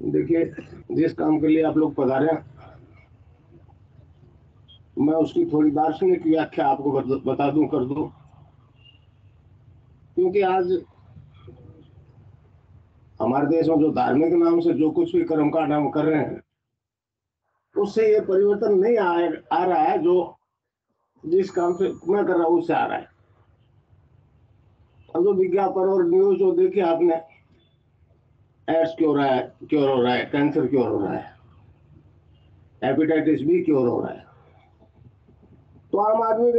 देखिए, जिस काम के लिए आप लोग पधारे हैं, मैं उसकी थोड़ी दार्शनिक व्याख्या आपको बता दूं, कर दूं। क्योंकि आज हमारे देश में जो धार्मिक नाम से जो कुछ भी कर्मकांड हम कर रहे हैं, उससे ये परिवर्तन नहीं आ रहा है जो जिस काम से मैं कर रहा हूं उससे आ रहा है। अब जो विज्ञापन और न्यूज जो देखिए आपने, एड्स क्यों हो रहा है, क्योर हो रहा है, कैंसर क्योर हो रहा है, हेपेटाइटिस बी क्योर हो रहा है, तो आम आदमी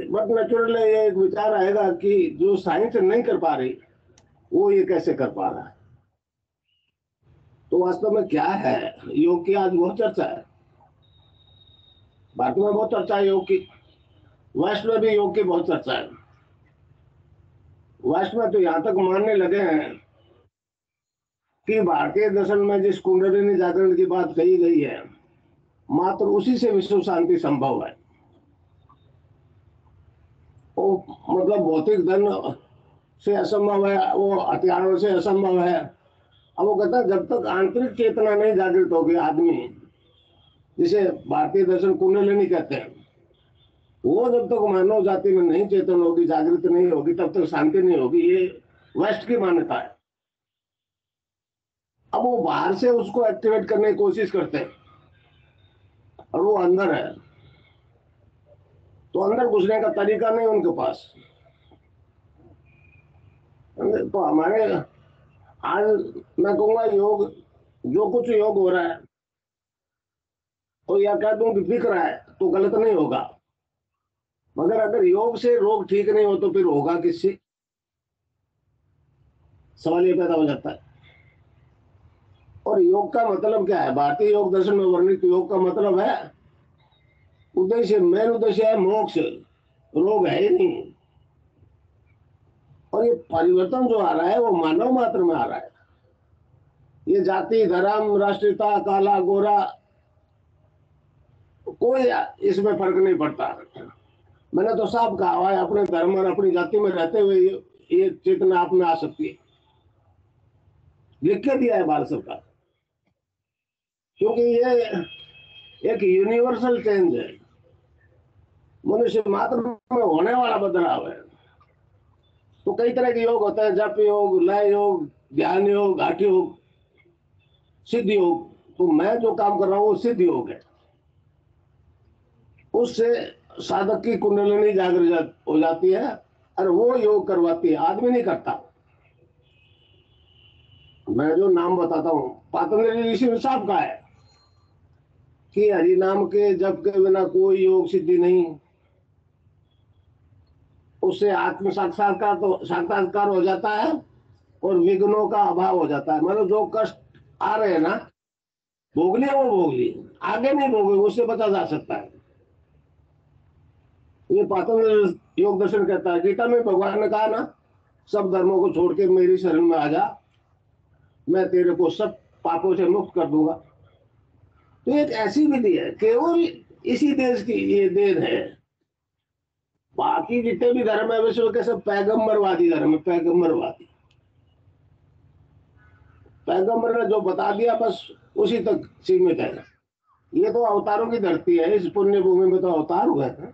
बट नेचुरल ये एक विचार आएगा कि जो साइंस नहीं कर पा रही वो ये कैसे कर पा रहा है। तो वास्तव में क्या है, योग की आज बहुत चर्चा है, भारत में बहुत चर्चा है योग की, वेस्ट में भी योग की बहुत चर्चा है। वेस्ट में तो यहां तक मानने लगे हैं कि भारतीय दर्शन में जिस कुंडलिनी जागरण की बात कही गई है, मात्र उसी से विश्व शांति संभव है। वो मतलब भौतिक धन से असंभव है, वो हथियारों से असंभव है। अब वो कहता है जब तक आंतरिक चेतना नहीं जागृत होगी आदमी, जिसे भारतीय दर्शन कुंडलिनी कहते हैं, वो जब तक मानव जाति में नहीं चेतन होगी, जागृत नहीं होगी, तब तक शांति नहीं होगी। ये वेस्ट की मान्यता है। अब वो बाहर से उसको एक्टिवेट करने की कोशिश करते हैं और वो अंदर है, तो अंदर घुसने का तरीका नहीं उनके पास। तो हमारे आज मैं कहूंगा योग, जो कुछ योग हो रहा है, तो या कह दूं कि दिख रहा है तो गलत नहीं होगा, मगर अगर योग से रोग ठीक नहीं हो तो फिर होगा किससे, सवाल ये पैदा हो जाता है। और योग का मतलब क्या है, भारतीय योग दर्शन में वर्णित योग का मतलब है उद्देश्य, मेन उद्देश्य है मोक्ष, रोग है ही नहीं। और ये परिवर्तन जो आ रहा है वो मानव मात्र में आ रहा है। ये जाति, धर्म, राष्ट्रीयता, काला गोरा, कोई इसमें फर्क नहीं पड़ता। मैंने तो साफ कहा हुआ है, अपने धर्म और अपनी जाति में रहते हुए ये चेतना आप में आ सकती है, लिख के दिया है भारत सरकार। क्योंकि ये एक यूनिवर्सल चेंज है, मनुष्य मात्र में होने वाला बदलाव है। तो कई तरह के योग होते हैं, जप योग, लय योग, ध्यान योग, हठ योग, सिद्ध योग। तो मैं जो काम कर रहा हूं वो सिद्ध योग है। उससे साधक की कुंडलिनी जागृत हो जाती है और वो योग करवाती है, आदमी नहीं करता। मैं जो नाम बताता हूं, पातंजलि ऋषि ने साफ कहा है कि हरि नाम के जप के बिना कोई योग सिद्धि नहीं, उससे आत्म साक्षात्कार हो जाता है और विघ्नों का अभाव हो जाता है। मतलब जो कष्ट आ रहे हैं ना, भोग लिया वो भोग लिए, आगे नहीं भोगे, उससे बचा जा सकता है। ये पातंजलि योग दर्शन कहता है। गीता में भगवान ने कहा ना, सब धर्मों को छोड़ के मेरी शरण में आ जा, मैं तेरे को सब पापों से मुक्त कर दूंगा। तो एक ऐसी विधि है, केवल इसी देश की ये देन है। बाकी जितने भी धर्म है विश्व के सब पैगंबरवादी धर्म है, पैगंबरवादी। पैगंबर ने जो बता दिया बस उसी तक सीमित है। ये तो अवतारों की धरती है, इस पुण्य भूमि में तो अवतार हुए हैं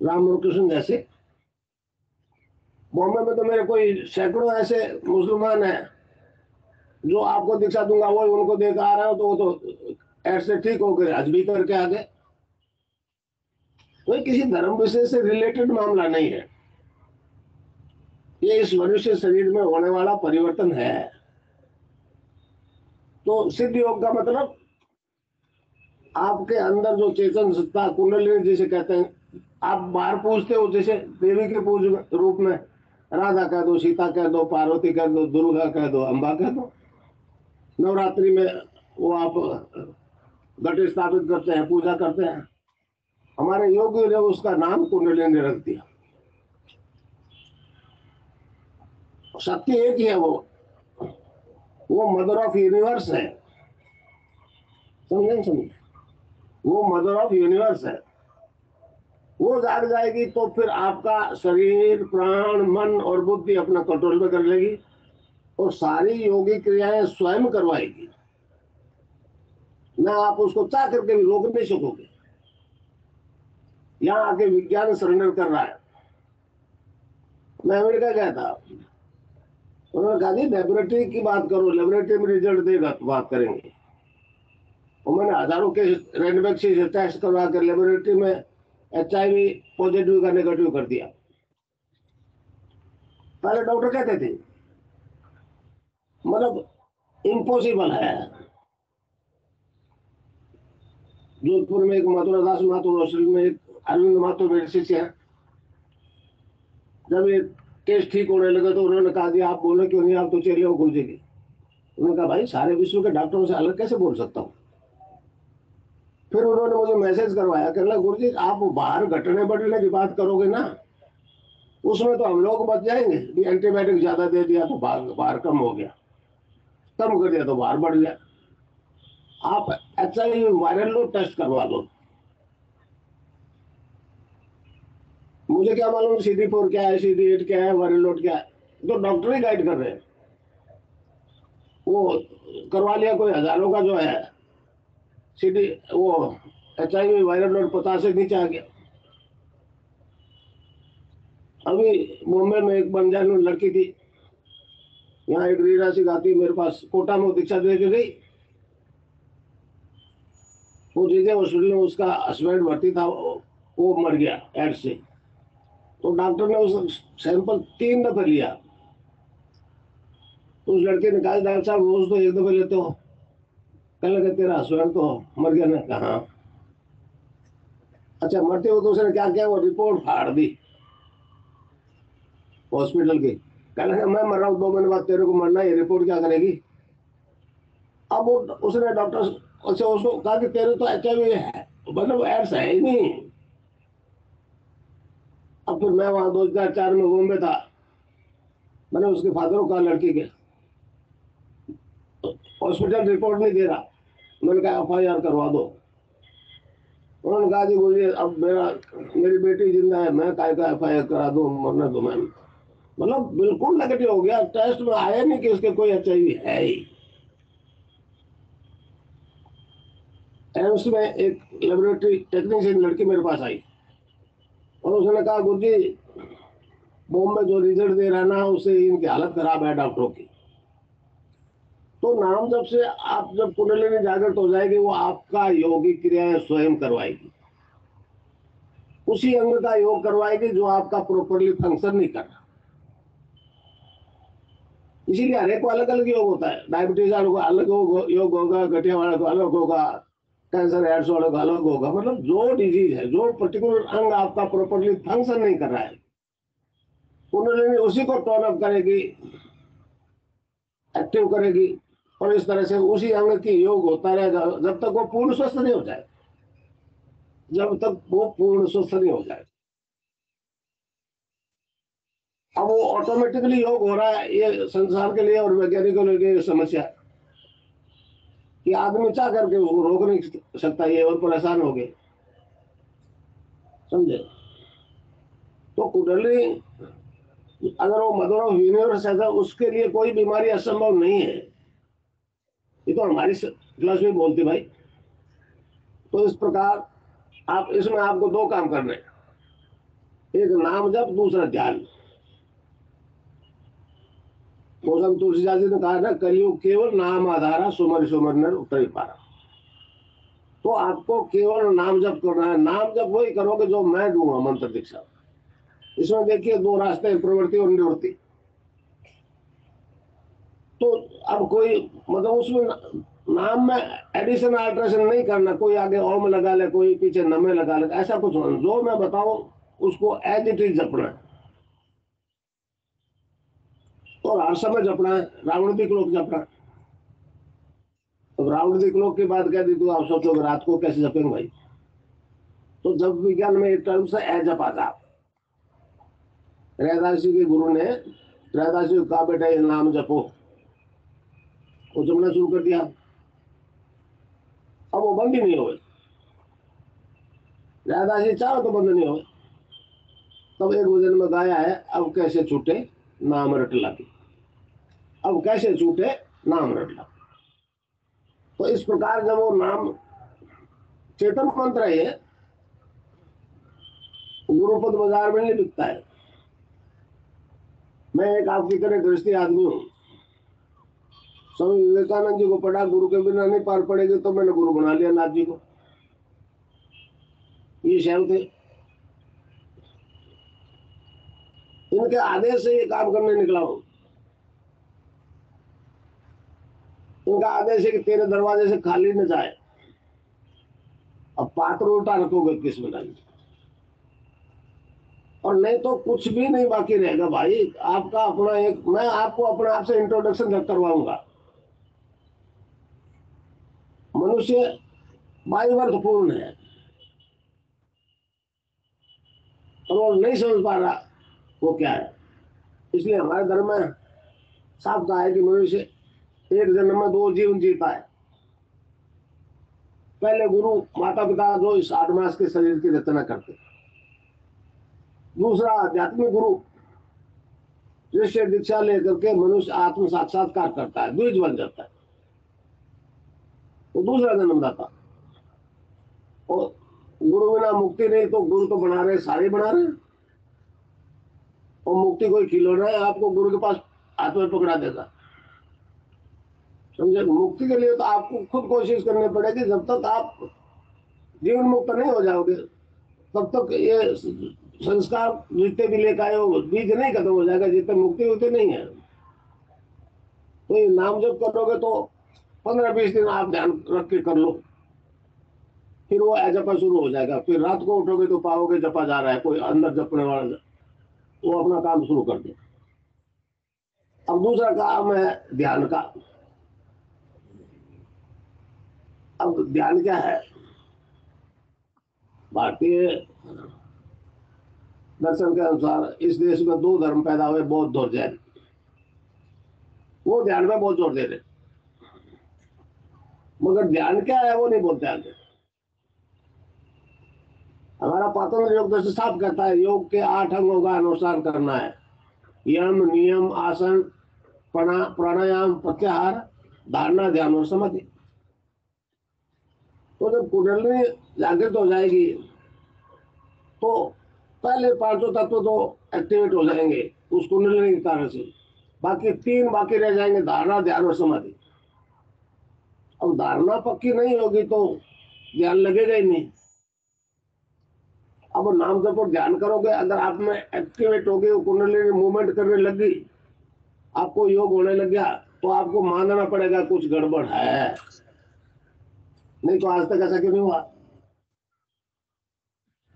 राम और कृष्ण जैसे। बॉम्बे में तो मेरे कोई सैकड़ों ऐसे मुसलमान हैं जो आपको दिखा दूंगा, वो उनको देख आ रहे हो तो वो तो ऐसे ठीक हो गए, हज भी करके आ गए। तो किसी धर्म विशेष से रिलेटेड मामला नहीं है, ये इस मनुष्य शरीर में होने वाला परिवर्तन है। तो सिद्ध योग का मतलब आपके अंदर जो चेतन सत्ता, कुंडलिनी जिसे कहते हैं, आप बाहर पूजते हो जैसे देवी के पूज रूप में, राधा कह दो, सीता कह दो, पार्वती कह दो, दुर्गा कह दो, अम्बा कह दो। नवरात्रि में वो आप घट स्थापित करते हैं, पूजा करते हैं। हमारे योगी ने उसका नाम कुंडलिनी रख दिया। शक्ति एक ही है, वो मदर ऑफ यूनिवर्स है। समझे? वो मदर ऑफ यूनिवर्स है। वो जाग जाएगी तो फिर आपका शरीर, प्राण, मन और बुद्धि अपना कंट्रोल में कर लेगी। और सारी योगिक क्रियाएं स्वयं करवाएगी, ना आप उसको चाह करके भी रोक नहीं सकोगे। यहां आके विज्ञान सरेंडर कर रहा है। मैं अमेरिका गया था, उन्होंने कहा जी लेबोरेटरी की बात करो, लेबोरेटरी में रिजल्ट देगा तो बात करेंगे। और मैंने हजारों के रैंडम से टेस्ट करवा कर लेबोरेटरी में HIV पॉजिटिव का नेगेटिव कर दिया। पहले डॉक्टर कहते थे मतलब इम्पॉसिबल है। जोधपुर में एक मथुरा दास माथुर हॉस्पिटल में एक अरविंद माथुर मेरे शिष्य है, जब ये केस ठीक होने लगा तो उन्होंने कहा कि आप बोले क्यों नहीं, आप तो चेले हो गुरुजी के। उन्होंने कहा भाई सारे विश्व के डॉक्टरों से अलग कैसे बोल सकता हूँ। फिर उन्होंने मुझे मैसेज करवाया, कहना गुरुजी आप बाहर घटने बढ़ने की बात करोगे ना, उसमें तो हम लोग बच जाएंगे। एंटीबायोटिक ज्यादा दे दिया तो बाहर कम हो गया, कम कर दिया तो बाहर बढ़ गया। आप HIV वायरल लोड टेस्ट करवा लो। मुझे क्या मालूम CD4 क्या है, CD8 क्या है, वायरल लोड क्या है, तो डॉक्टर ही गाइड कर रहे हैं। वो करवा लिया कोई हजारों का जो है CD, वो HIV वायरल लोड 50 से नीचे आ गया। अभी मुंबई में एक बंजारी लड़की थी, यहाँ एक रीरा सी गाती मेरे पास, कोटा में दीक्षा दे के गई। वो जीजे हॉस्पिटल में उसका हस्बैंड भर्ती था, वो मर गया एड्स से। तो डॉक्टर ने उस सैंपल 3 दफे लिया। तो उस लड़के ने कहा डॉक्टर साहब रोज तो 1 दफे लेते हो। कहने लगे तेरा हस्बैंड तो मर गया ना। कहा अच्छा मरते हो तो उसने क्या किया, वो रिपोर्ट फाड़ दी हॉस्पिटल की। कहने लगा मैं मर रहा हूँ 2 महीने बाद तेरे को मरना, ये रिपोर्ट क्या करेगी। अब वो उसने डॉक्टर अच्छा उसको कहा कि तेरे तो HIV है, मतलब एड्स है ही नहीं। अब फिर मैं वहां 2004 में बॉम्बे था, मैंने उसके फादर को कहा लड़की के, हॉस्पिटल रिपोर्ट नहीं दे रहा, मैंने कहा FIR करवा दो। उन्होंने कहा जी बोलिए अब मेरी बेटी जिंदा है, मैं काय का FIR करा दूं, मरना दो मैम। मतलब बिल्कुल नेगेटिव हो गया, टेस्ट में आया नहीं कि उसके कोई HIV है ही। एम्स में एक लेबोरेटरी टेक्नीशियन लड़की मेरे पास आई और उसने कहा गुरुजी बॉम्बे जो रिजल्ट दे रहा है ना, उससे इनकी हालत खराब है डॉक्टरों की। तो नाम जब से आप जब कुंडलिनी जागृत हो जाएगी, वो आपका योगिक क्रियाएं स्वयं करवाएगी, उसी अंग का योग करवाएगी जो आपका प्रॉपरली फंक्शन नहीं कर रहा। इसीलिए हर एक को अलग अलग योग होता है। डायबिटीज वालों को अलग योग होगा, गठिया वाले को अलग होगा, कैंसर एड्स वालों का अलग होगा। मतलब जो डिजीज है, जो पर्टिकुलर अंग आपका प्रॉपरली फंक्शन नहीं कर रहा है, कुंडलिनी उसी को टर्न अप करेगी, एक्टिव करेगी, और इस तरह से उसी अंग की योग होता रहेगा जब तक वो पूर्ण स्वस्थ नहीं हो जाए। जब तक वो पूर्ण स्वस्थ नहीं हो जाए, अब वो ऑटोमेटिकली योग हो रहा है। ये संसार के लिए और वैज्ञानिकों के लिए समस्या है कि आदमी चाह करके उसको रोक नहीं सकता, ये और परेशान हो गए, समझे। तो कुंडली अगर वो मदर ऑफ यूनिवर्स है तो उसके लिए कोई बीमारी असंभव नहीं है। ये तो हमारी फिलॉसफी बोलती भाई। तो इस प्रकार आप इसमें आपको 2 काम करने हैं, एक नाम जप, दूसरा ध्यान। गौतम तुलसीदास जी ने कहा ना, कलयुग केवल नाम आधारा, सुमर सुमर नर उतरी पारा। तो आपको केवल नाम जप करना है। नाम जप वही करोगे जो मैं दूंगा मंत्र दीक्षा। इसमें देखिए 2 रास्ते हैं, प्रवृत्ति और निवृत्ति। तो अब कोई मतलब उसमें नाम में एडिशन अल्ट्रेशन नहीं करना, कोई आगे ओम लगा ले, कोई पीछे नमे लगा ले, ऐसा कुछ होना। जो मैं बताऊं उसको एज इट इज जपना है, और हर समय जपना है। रावण दी क्लोक जपना है। अब रावण दी क्लोक की बात कह दी तो आप सोचोगे रात को कैसे जपेंगे भाई। तो जब विज्ञान में एक टर्म से ए जपा था, रैदासी के गुरु ने रैदासी को कहा बेटा ये नाम जपो, वो जपना शुरू कर दिया। अब वो बंद ही नहीं हुए, रैदासी चाहो तो बंद नहीं हुए। तब एक भजन में गाया है, अब कैसे छूटे नाम रट लगे। अब कैसे छूटे, नाम रट लो। तो इस प्रकार जब वो नाम चेतन मंत्र है, गुरुपद बाजार में नहीं बिकता है। मैं एक आपकी तरह गृहस्थी आदमी हूं। स्वामी विवेकानंद जी को पढ़ा, गुरु के बिना नहीं पार पड़ेगी, तो मैंने गुरु बना लिया नाथ जी को। ये शैव थे, इनके आदेश से ये काम करने निकला हूं। इनका आदेश है कि तेरे दरवाजे से खाली न जाए। अब पात्र उल्टा रखोगे किस बनाई, और नहीं तो कुछ भी नहीं बाकी रहेगा भाई। आपका अपना एक, मैं आपको अपने आप से इंट्रोडक्शन करवाऊंगा। मनुष्य वायुवर्तपूर्ण है और वो नहीं समझ पा रहा वो क्या है। इसलिए हमारे धर्म में साफ कहा है कि मनुष्य एक जन्म में 2 जीवन जीता है। पहले गुरु माता पिता जो इस 8 मास के शरीर की रचना करते, दूसरा आध्यात्मिक गुरु जिससे दीक्षा लेकर के मनुष्य आत्म साक्षात्कार करता है, द्विज बन जाता है, वो दूसरा जन्मदाता। और गुरु बिना मुक्ति नहीं, तो गुरु तो बना रहे, सारे बना रहे। और मुक्ति कोई खिलौना है, आपको गुरु के पास हाथ में पकड़ा देगा, समझे। मुक्ति के लिए तो आपको खुद कोशिश करनी पड़ेगी। जब तक आप जीवन मुक्त नहीं हो जाओगे, तब तक ये संस्कार जितने भी लेकर आए हो, बीज नहीं खत्म हो जाएगा, जितने मुक्ति होते नहीं है। तो ये नाम जब करोगे तो 15-20 दिन आप ध्यान रख के कर लो, फिर वो जपा शुरू हो जाएगा। फिर रात को उठोगे तो पाओगे जपा जा रहा है, कोई अंदर जपने वाला, वो अपना काम शुरू कर दे। अब दूसरा काम है ध्यान का। अब ध्यान क्या है? भारतीय दर्शन के अनुसार इस देश में 2 धर्म पैदा हुए, बौद्ध और जैन। वो ध्यान में बहुत जोर दे रहे, मगर ध्यान क्या है वो नहीं बोलते आगे। हमारा पातंत्र योग दर्शन साफ कहता है, योग के 8 अंगों का अनुष्ठान करना है। यम, नियम, आसन, प्राणायाम, प्रत्याहार, धारणा, ध्यान और समाधि। तो जब कुंडलिनी जागृत हो जाएगी तो पहले 5 तत्व तो एक्टिवेट हो जाएंगे उस कुंडलिनी के कारण से। बाकी 3 बाकी रह जाएंगे, धारणा, ध्यान और समाधि। अब धारणा पक्की नहीं होगी तो ध्यान लगेगा ही नहीं। अब नाम जप और ध्यान करोगे, अगर आप में एक्टिवेट हो गई, कुंडलिनी मूवमेंट करने लग गई, आपको योग होने लग गया, तो आपको मानना पड़ेगा कुछ गड़बड़ है, नहीं तो आज तक ऐसा क्यों नहीं हुआ।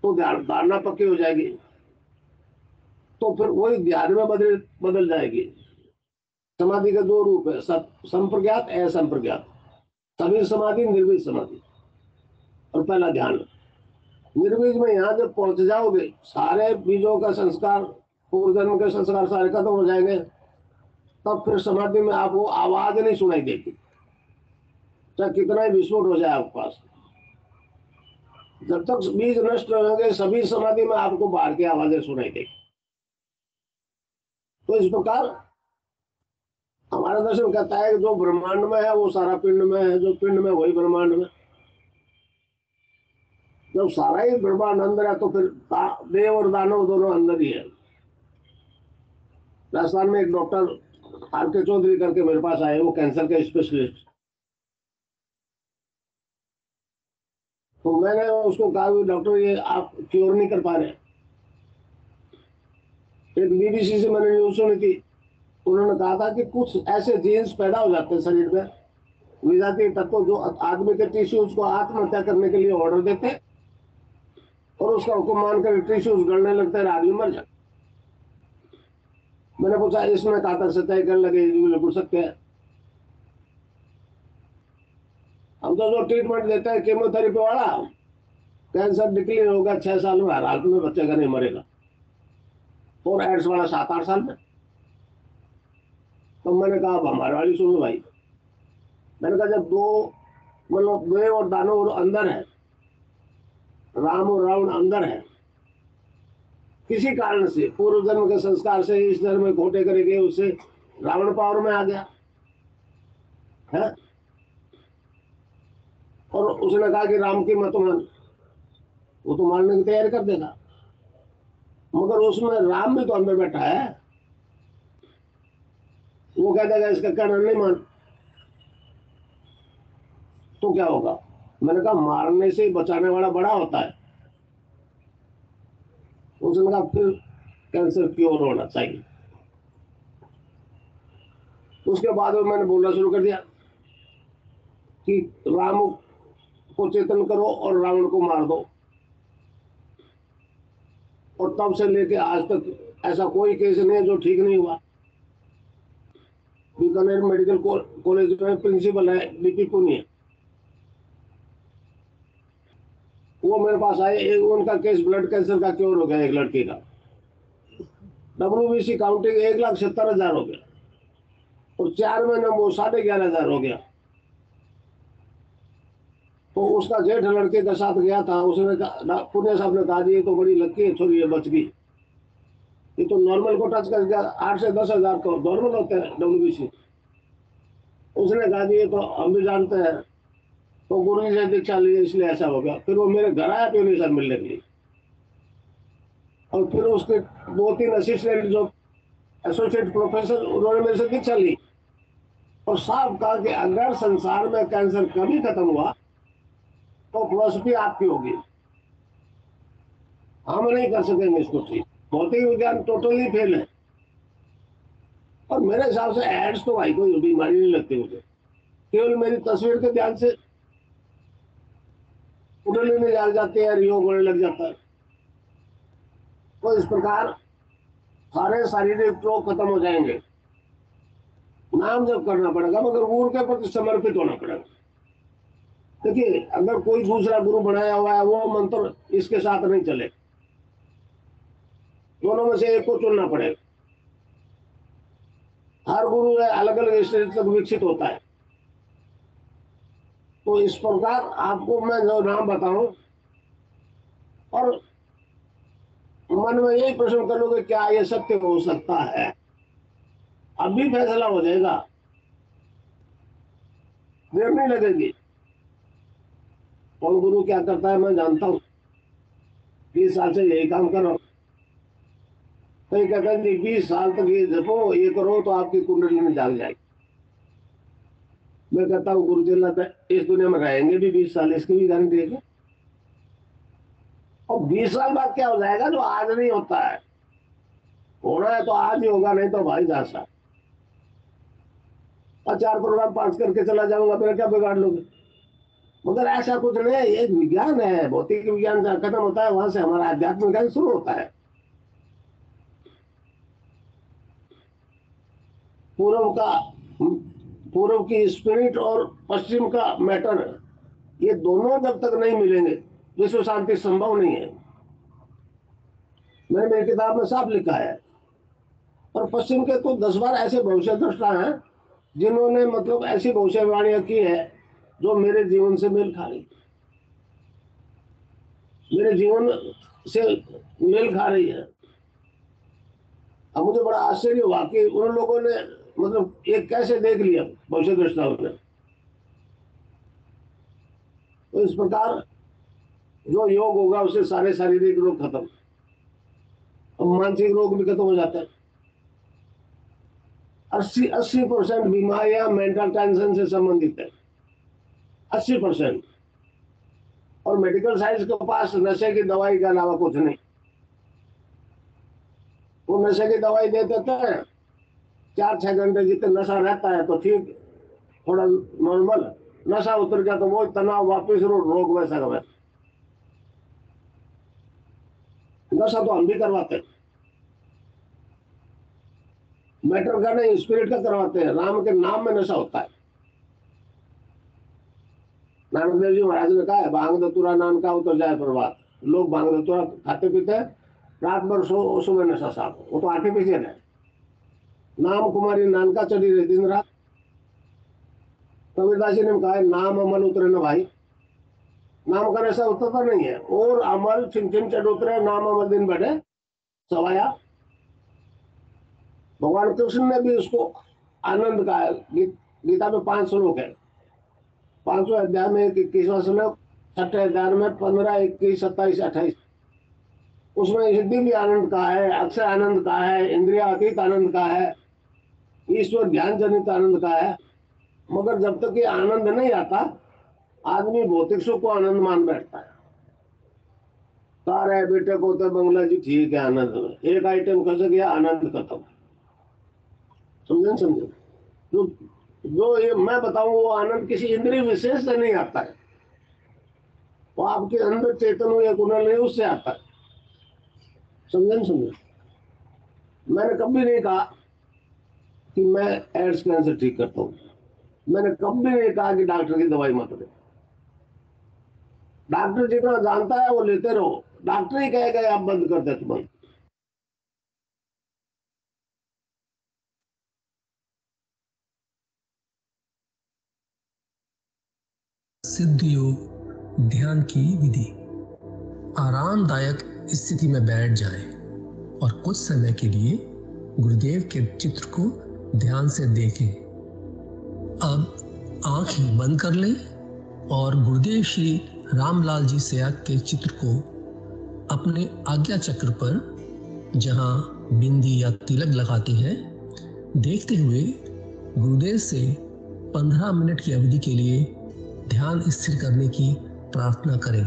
तो धारणा पक्की हो जाएगी, तो फिर वही ध्यान में बदल जाएगी। समाधि के 2 रूप है, संप्रज्ञात, असंप्रज्ञात। सभी समाधि, निर्वीज समाधि। और पहला ध्यान। निर्वीज में यहां जब पहुंच जाओगे, सारे बीजों का संस्कार, पूर्व जन्म के संस्कार सारे खत्म हो जाएंगे। तब फिर समाधि में आपको आवाज नहीं सुनाई देगी, चाहे कितना ही विस्फोट हो जाए आपके पास। जब तक बीज नष्ट होंगे, सभी समाधि में आपको बाहर की आवाजें सुनाई देगी। तो इस प्रकार हमारा दर्शन कहता है कि जो ब्रह्मांड में है वो सारा पिंड में है, जो पिंड में वही ब्रह्मांड में। जब सारा ही ब्रह्मांड अंदर है तो फिर देव और दानव दोनों अंदर ही है। राजस्थान में एक डॉक्टर आर.के. चौधरी करके मेरे पास आए, वो कैंसर के स्पेशलिस्ट। तो मैंने उसको कहा, डॉक्टर ये आप क्योर नहीं कर पा रहे। एक बीबीसी से मैंने न्यूज सुनी थी, उन्होंने कहा था कि कुछ ऐसे जीन्स पैदा हो जाते हैं शरीर में, विजातीय तत्व, जो आदमी के टिश्यूज को आत्महत्या करने के लिए ऑर्डर देते हैं, और उसका हुक्म मानकर टिश्यूज गलने लगते हैं, आदमी मर जाता। मैंने पूछा इसमें कहा था सच्चाई करने लगे, बिल्कुल सत्य है। हम तो जो ट्रीटमेंट देते हैं केमोथेरेपी वाला, कैंसर डिक्लेयर होगा 6 साल में, हर हालत में बच्चे का नहीं मरेगा, और एड्स वाला 7-8 साल में। तो मैंने कहा अब हमारे वाली सुनो भाई। मैंने कहा जब 2 मतलब देव और दानव अंदर है, राम और रावण अंदर है, किसी कारण से पूर्व जन्म के संस्कार से इस जन्म में खोटे करे गए, उससे रावण पावर में आ गया है, और उसने कहा कि राम की मत मान, वो तो मारने की तैयारी कर देगा, मगर उसमें राम भी तो अंदर बैठा है, वो कह देगा इसका कहना नहीं मान, तो क्या होगा? मैंने कहा मारने से बचाने वाला बड़ा होता है। उसने कहा फिर कैंसर क्योर होना चाहिए। उसके बाद में मैंने बोलना शुरू कर दिया कि राम को चेतन करो और रावण को मार दो, और तब से लेके आज तक ऐसा कोई केस नहीं है जो ठीक नहीं हुआ। बीकानेर मेडिकल कॉलेज में प्रिंसिपल है बीपी पुनिया, वो मेरे पास आए, एक उनका केस ब्लड कैंसर का क्योर हो गया, एक लड़की का WBC काउंटिंग 1,70,000 हो गया, और 4 महीने में वो 11,500 हो गया। तो उसका जेठ लड़के के साथ गया था, उसने पुनिया साहब ने कहा ये तो बड़ी लकी है छोरी, ये बच गई, ये तो नॉर्मल को टच कर गया, 8 से 10,000 तो नॉर्मल होते हैं WBC। उसने कहा ये तो हम भी जानते हैं, तो गुरु जी से दीक्षा ली इसलिए ऐसा हो गया। फिर वो मेरे घर आया पीनी सर मिलने के लिए, और फिर उसके 2-3 असिस्टेंट जो एसोसिएट प्रोफेसर, उन्होंने मेरे से दीक्षा ली और साफ कहा कि अगर संसार में कैंसर कभी खत्म हुआ तो फिलोसफी आपकी होगी, हम नहीं कर सकेंगे इसको ठीक। भौतिक विज्ञान टोटली फेल है। और मेरे हिसाब से एड्स तो भाई कोई बीमारी नहीं लगती मुझे, केवल मेरी तस्वीर के ध्यान से कुंडली में जाग जाती है, योग होने लग जाता है। तो इस प्रकार सारे शारीरिक रोग खत्म हो जाएंगे। नाम जब करना पड़ेगा, मगर गुरु के प्रति समर्पित होना पड़ेगा। देखिए अगर कोई दूसरा गुरु बनाया हुआ है, वो मंत्र इसके साथ नहीं चले, दोनों में से एक को चुनना पड़ेगा। हर गुरु अलग अलग स्टेज तक विकसित होता है। तो इस प्रकार आपको मैं जो नाम बताऊं, और मन में यही प्रश्न करोगे क्या ये सत्य हो सकता है, अभी फैसला हो जाएगा, देर नहीं लगेगी। कौन गुरु क्या करता है मैं जानता हूं, 20 साल से यही काम कर रहा हूं। कई कहते हैं 20 साल तक ये जपो, ये करो तो आपकी कुंडली में जाग जाएगी। मैं कहता हूँ गुरु जी इस दुनिया में रहेंगे भी 20 साल, इसकी भी गारंटी है। और 20 साल बाद क्या हो जाएगा जो आज नहीं होता है, होना है तो आज ही होगा, नहीं तो भाई जासा 4 प्रोग्राम पास करके चला जाऊंगा, मेरा क्या बिगाड़ लोगे। मगर ऐसा कुछ नहीं है, ये विज्ञान है, भौतिक विज्ञान जहाँ खत्म होता है वहां से हमारा आध्यात्मिक ज्ञान शुरू होता है। पूर्व का पूर्व की स्पिरिट और पश्चिम का मैटर, ये दोनों जब तक नहीं मिलेंगे विश्व शांति संभव नहीं है। मैंने मेरी किताब में साफ लिखा है। और पश्चिम के तो 10 बार ऐसे भविष्य दृष्टा हैं जिन्होंने मतलब ऐसी भविष्यवाणियां की है जो मेरे जीवन से मेल खा रही, मेरे जीवन से मेल खा रही है। अब मुझे बड़ा आश्चर्य हुआ कि उन लोगों ने मतलब ये कैसे देख लिया भविष्य दृष्टाओं ने। तो इस प्रकार जो योग होगा उससे सारे शारीरिक रोग खत्म, और मानसिक रोग भी खत्म हो जाता है। 80% बीमारियां मेंटल टेंशन से संबंधित है, 80%। और मेडिकल साइंस के पास नशे की दवाई के अलावा कुछ नहीं। वो नशे की दवाई दे देते हैं, 4-6 घंटे जितना नशा रहता है तो ठीक, थोड़ा नॉर्मल, नशा उतर गया तो वो तनाव वापिस रोग वैसा का वैसा। नशा तो हम भी करवाते हैं, मैटर का नहीं स्पिरिट का करवाते हैं। राम के नाम में नशा होता है। नानक देव जी महाराज ने कहा है भांग धतूरा नाम का उतर जाए प्रभात। लोग भांग धतूरा खाते पीते हैं, रात भर सुबह नशा साफ, वो तो आर्टिफिशियल है। नाम कुमारी नानका चढ़ी रही दिन रात। कबीरदास जी ने कहा नाम अमल उतरे ना भाई, नाम का नशा उतरता नहीं है, और अमल छिन छिन चढ़ उतरे, नाम अमल दिन बैठे सवाया। भगवान कृष्ण ने भी उसको आनंद का है। गीता में 5 श्लोक है। 5वें अध्याय में 21वां श्लोक, 6ठे अध्याय में 15, 21, 27, 28। उसमें सिद्धि भी आनंद का है, अक्षय आनंद का है, इंद्रिया अतीत आनंद का है, ईश्वर ध्यान जनित आनंद का है। मगर जब तक ये आनंद नहीं आता, आदमी भौतिक सुख को आनंद मान बैठता है। सारे बेटे को तो बंगला जी ठीक है, आनंद में एक आइटम खस गया, आनंद खत्म। समझे समझे? जो जो ये मैं बताऊं वो आनंद किसी इंद्रिय विशेष से नहीं आता है, वो आपके अंदर चेतन हो या कुंडल है उससे आता है। समझे समझे? मैंने कभी नहीं कहा कि मैं एड्स कैंसर ठीक करता हूं। मैंने कभी नहीं कहा कि डॉक्टर की दवाई मत ले। डॉक्टर जितना जानता है वो लेते रहो। डॉक्टर ही कहेगा आप बंद कर दे तो बंद। सिद्ध योग ध्यान की विधि। आरामदायक स्थिति में बैठ जाएं और कुछ समय के लिए गुरुदेव के चित्र को ध्यान से देखें। अब आंख बंद कर लें और गुरुदेव श्री रामलाल जी सयाग के चित्र को अपने आज्ञा चक्र पर, जहां बिंदी या तिलक लगाते हैं, देखते हुए गुरुदेव से 15 मिनट की अवधि के लिए ध्यान स्थिर करने की प्रार्थना करें।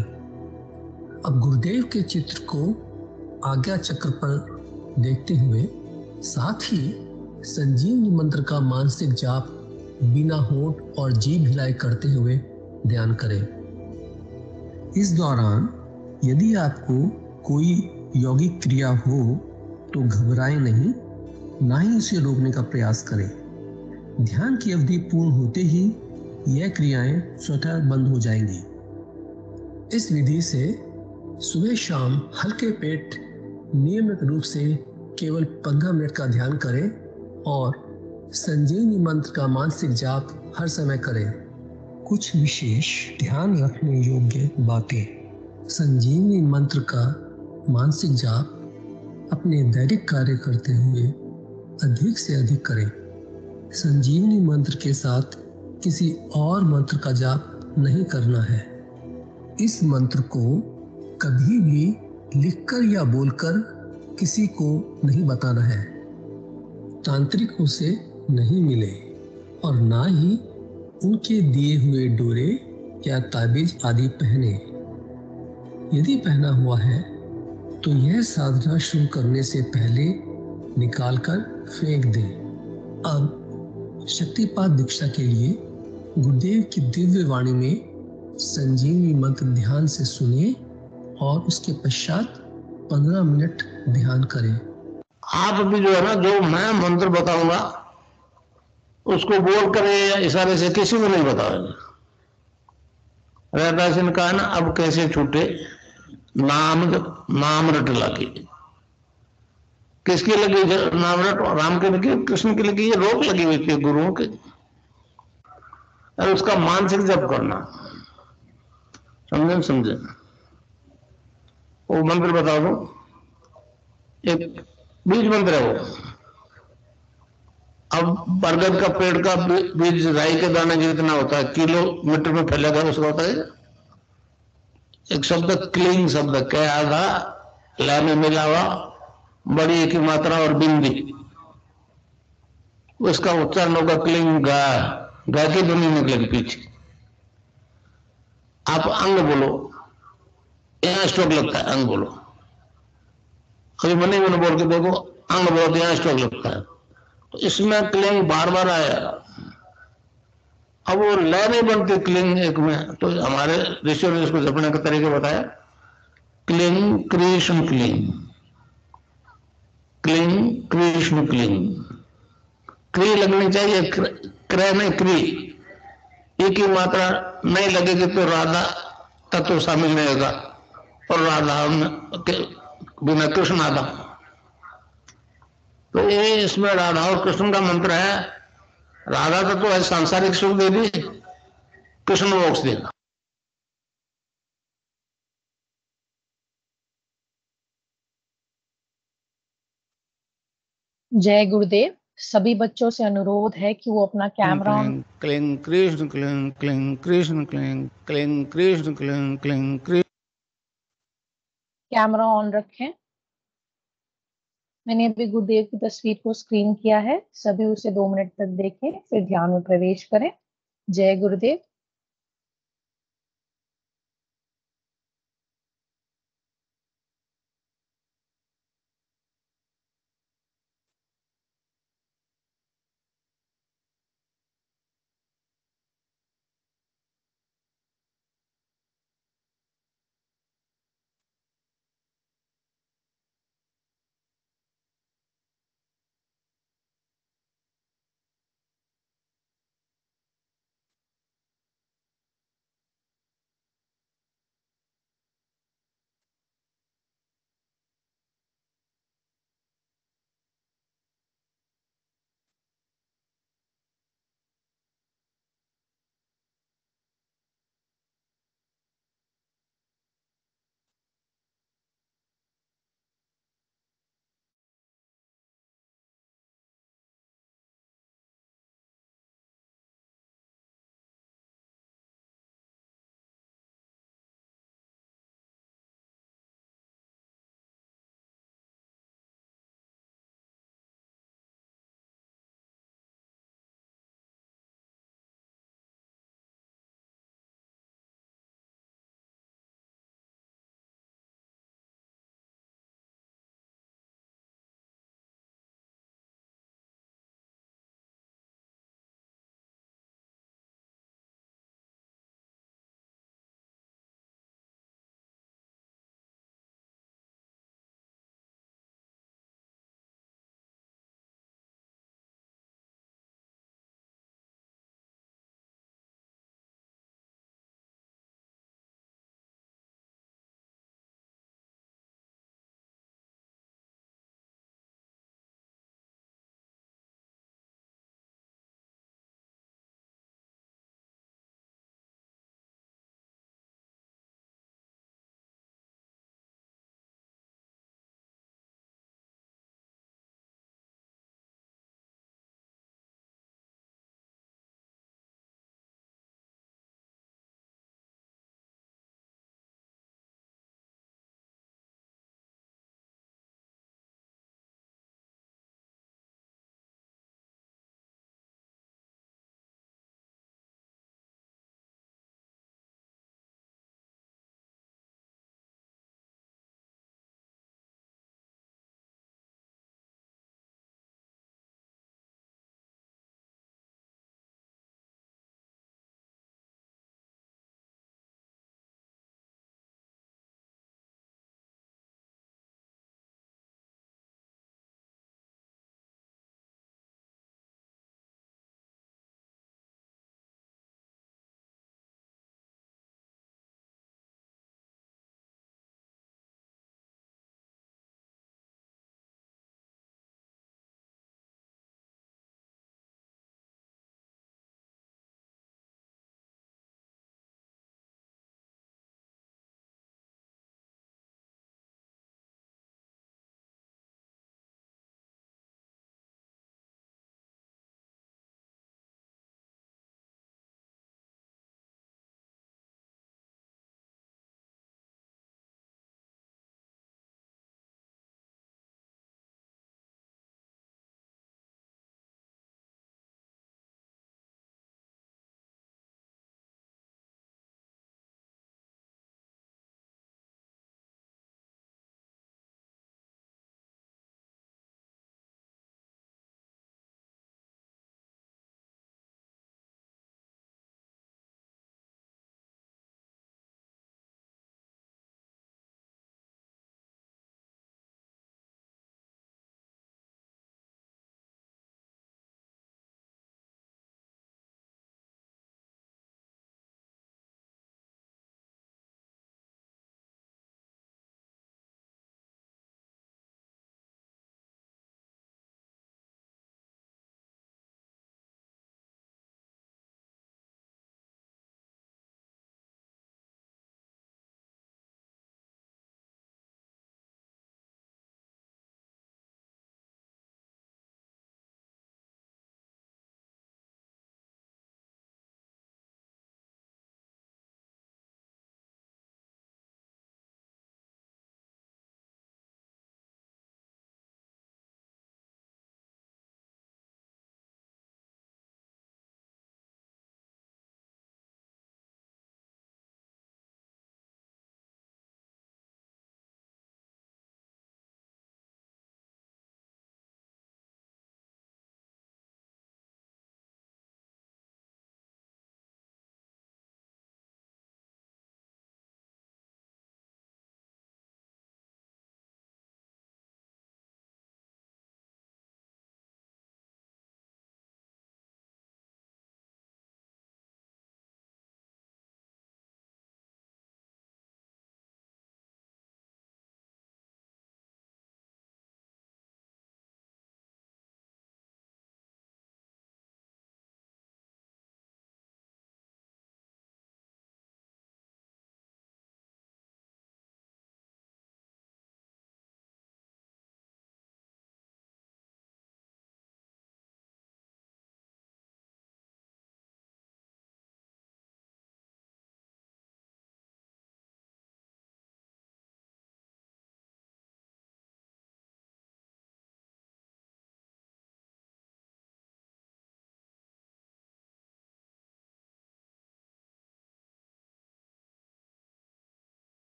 अब गुरुदेव के चित्र को आज्ञा चक्र पर देखते हुए साथ ही संजीवनी मंत्र का मानसिक जाप बिना होंठ और जीभ हिलाए करते हुए ध्यान करें। इस दौरान यदि आपको कोई यौगिक क्रिया हो तो घबराएं नहीं, ना ही इसे रोकने का प्रयास करें। ध्यान की अवधि पूर्ण होते ही यह क्रियाएं स्वतः बंद हो जाएंगी। इस विधि से सुबह शाम हल्के पेट नियमित रूप से केवल 15 मिनट का ध्यान करें और संजीवनी मंत्र का मानसिक जाप हर समय करें। कुछ विशेष ध्यान रखने योग्य बातें। संजीवनी मंत्र का मानसिक जाप अपने दैनिक कार्य करते हुए अधिक से अधिक करें। संजीवनी मंत्र के साथ किसी और मंत्र का जाप नहीं करना है। इस मंत्र को कभी भी लिखकर या बोलकर किसी को नहीं बताना है। तांत्रिकों से नहीं मिले और ना ही उनके दिए हुए डोरे या ताबीज आदि पहने। यदि पहना हुआ है तो यह साधना शुरू करने से पहले निकालकर फेंक दें। अब शक्तिपात दीक्षा के लिए गुरुदेव की दिव्य वाणी में संजीवनी मंत्र ध्यान से सुनिए और उसके पश्चात 15 मिनट ध्यान करें। आप भी जो है ना, जो मैं मंत्र बताऊंगा उसको बोल कर या इशारे से किसी को नहीं बताओगे। रैदास ने कहा ना, अब कैसे छूटे नाम रट लगी। किसकी लगी नाम रट? राम की लगी, कृष्ण की लगी, ये रोक लगी हुई थी गुरुओं के। और उसका मानसिक जप करना। समझे समझे? वो मंत्र बता दो, एक बीज मंत्र है वो। अब बरगद का पेड़ का बीज राई के दाने जितना होता है, किलोमीटर में फैलेगा उसका होता है। एक शब्द क्लीन शब्द क्या आधा ला में मिला हुआ, बड़ी की मात्रा और बिंदी, उसका उच्चारण होगा क्लीन गा। गा की ध्वनि निकलेगी पीछे। आप अंग बोलो, यहां स्ट्रोक लगता है, अंग बोलो। कभी मनी मैंने बोल के देखो, अंग बोलो तो यहां स्ट्रोक लगता है। तो इसमें क्लिंग बार बार आया। अब वो लय नहीं बनती क्लिंग एक में, तो हमारे ऋषियों ने इसको जपने का तरीके बताया। Cling Krishna cling, cling Krishna cling. क्री लगनी चाहिए, क्रय नहीं क्री। एक ही मात्रा नहीं लगेगी तो राधा तत्व शामिल नहीं होगा, और राधा के बिना कृष्ण आधा। तो ये इसमें राधा और कृष्ण का मंत्र है। राधा तत्व है सांसारिक सुख दे दी, कृष्ण मोक्ष देगा। जय गुरुदेव। सभी बच्चों से अनुरोध है कि वो अपना camera on cling Krishna cling cling Krishna cling cling Krishna cling cling Krishna camera on रखें। मैंने अभी गुरुदेव की तस्वीर को स्क्रीन किया है, सभी उसे 2 मिनट तक देखें, फिर ध्यान में प्रवेश करें। जय गुरुदेव।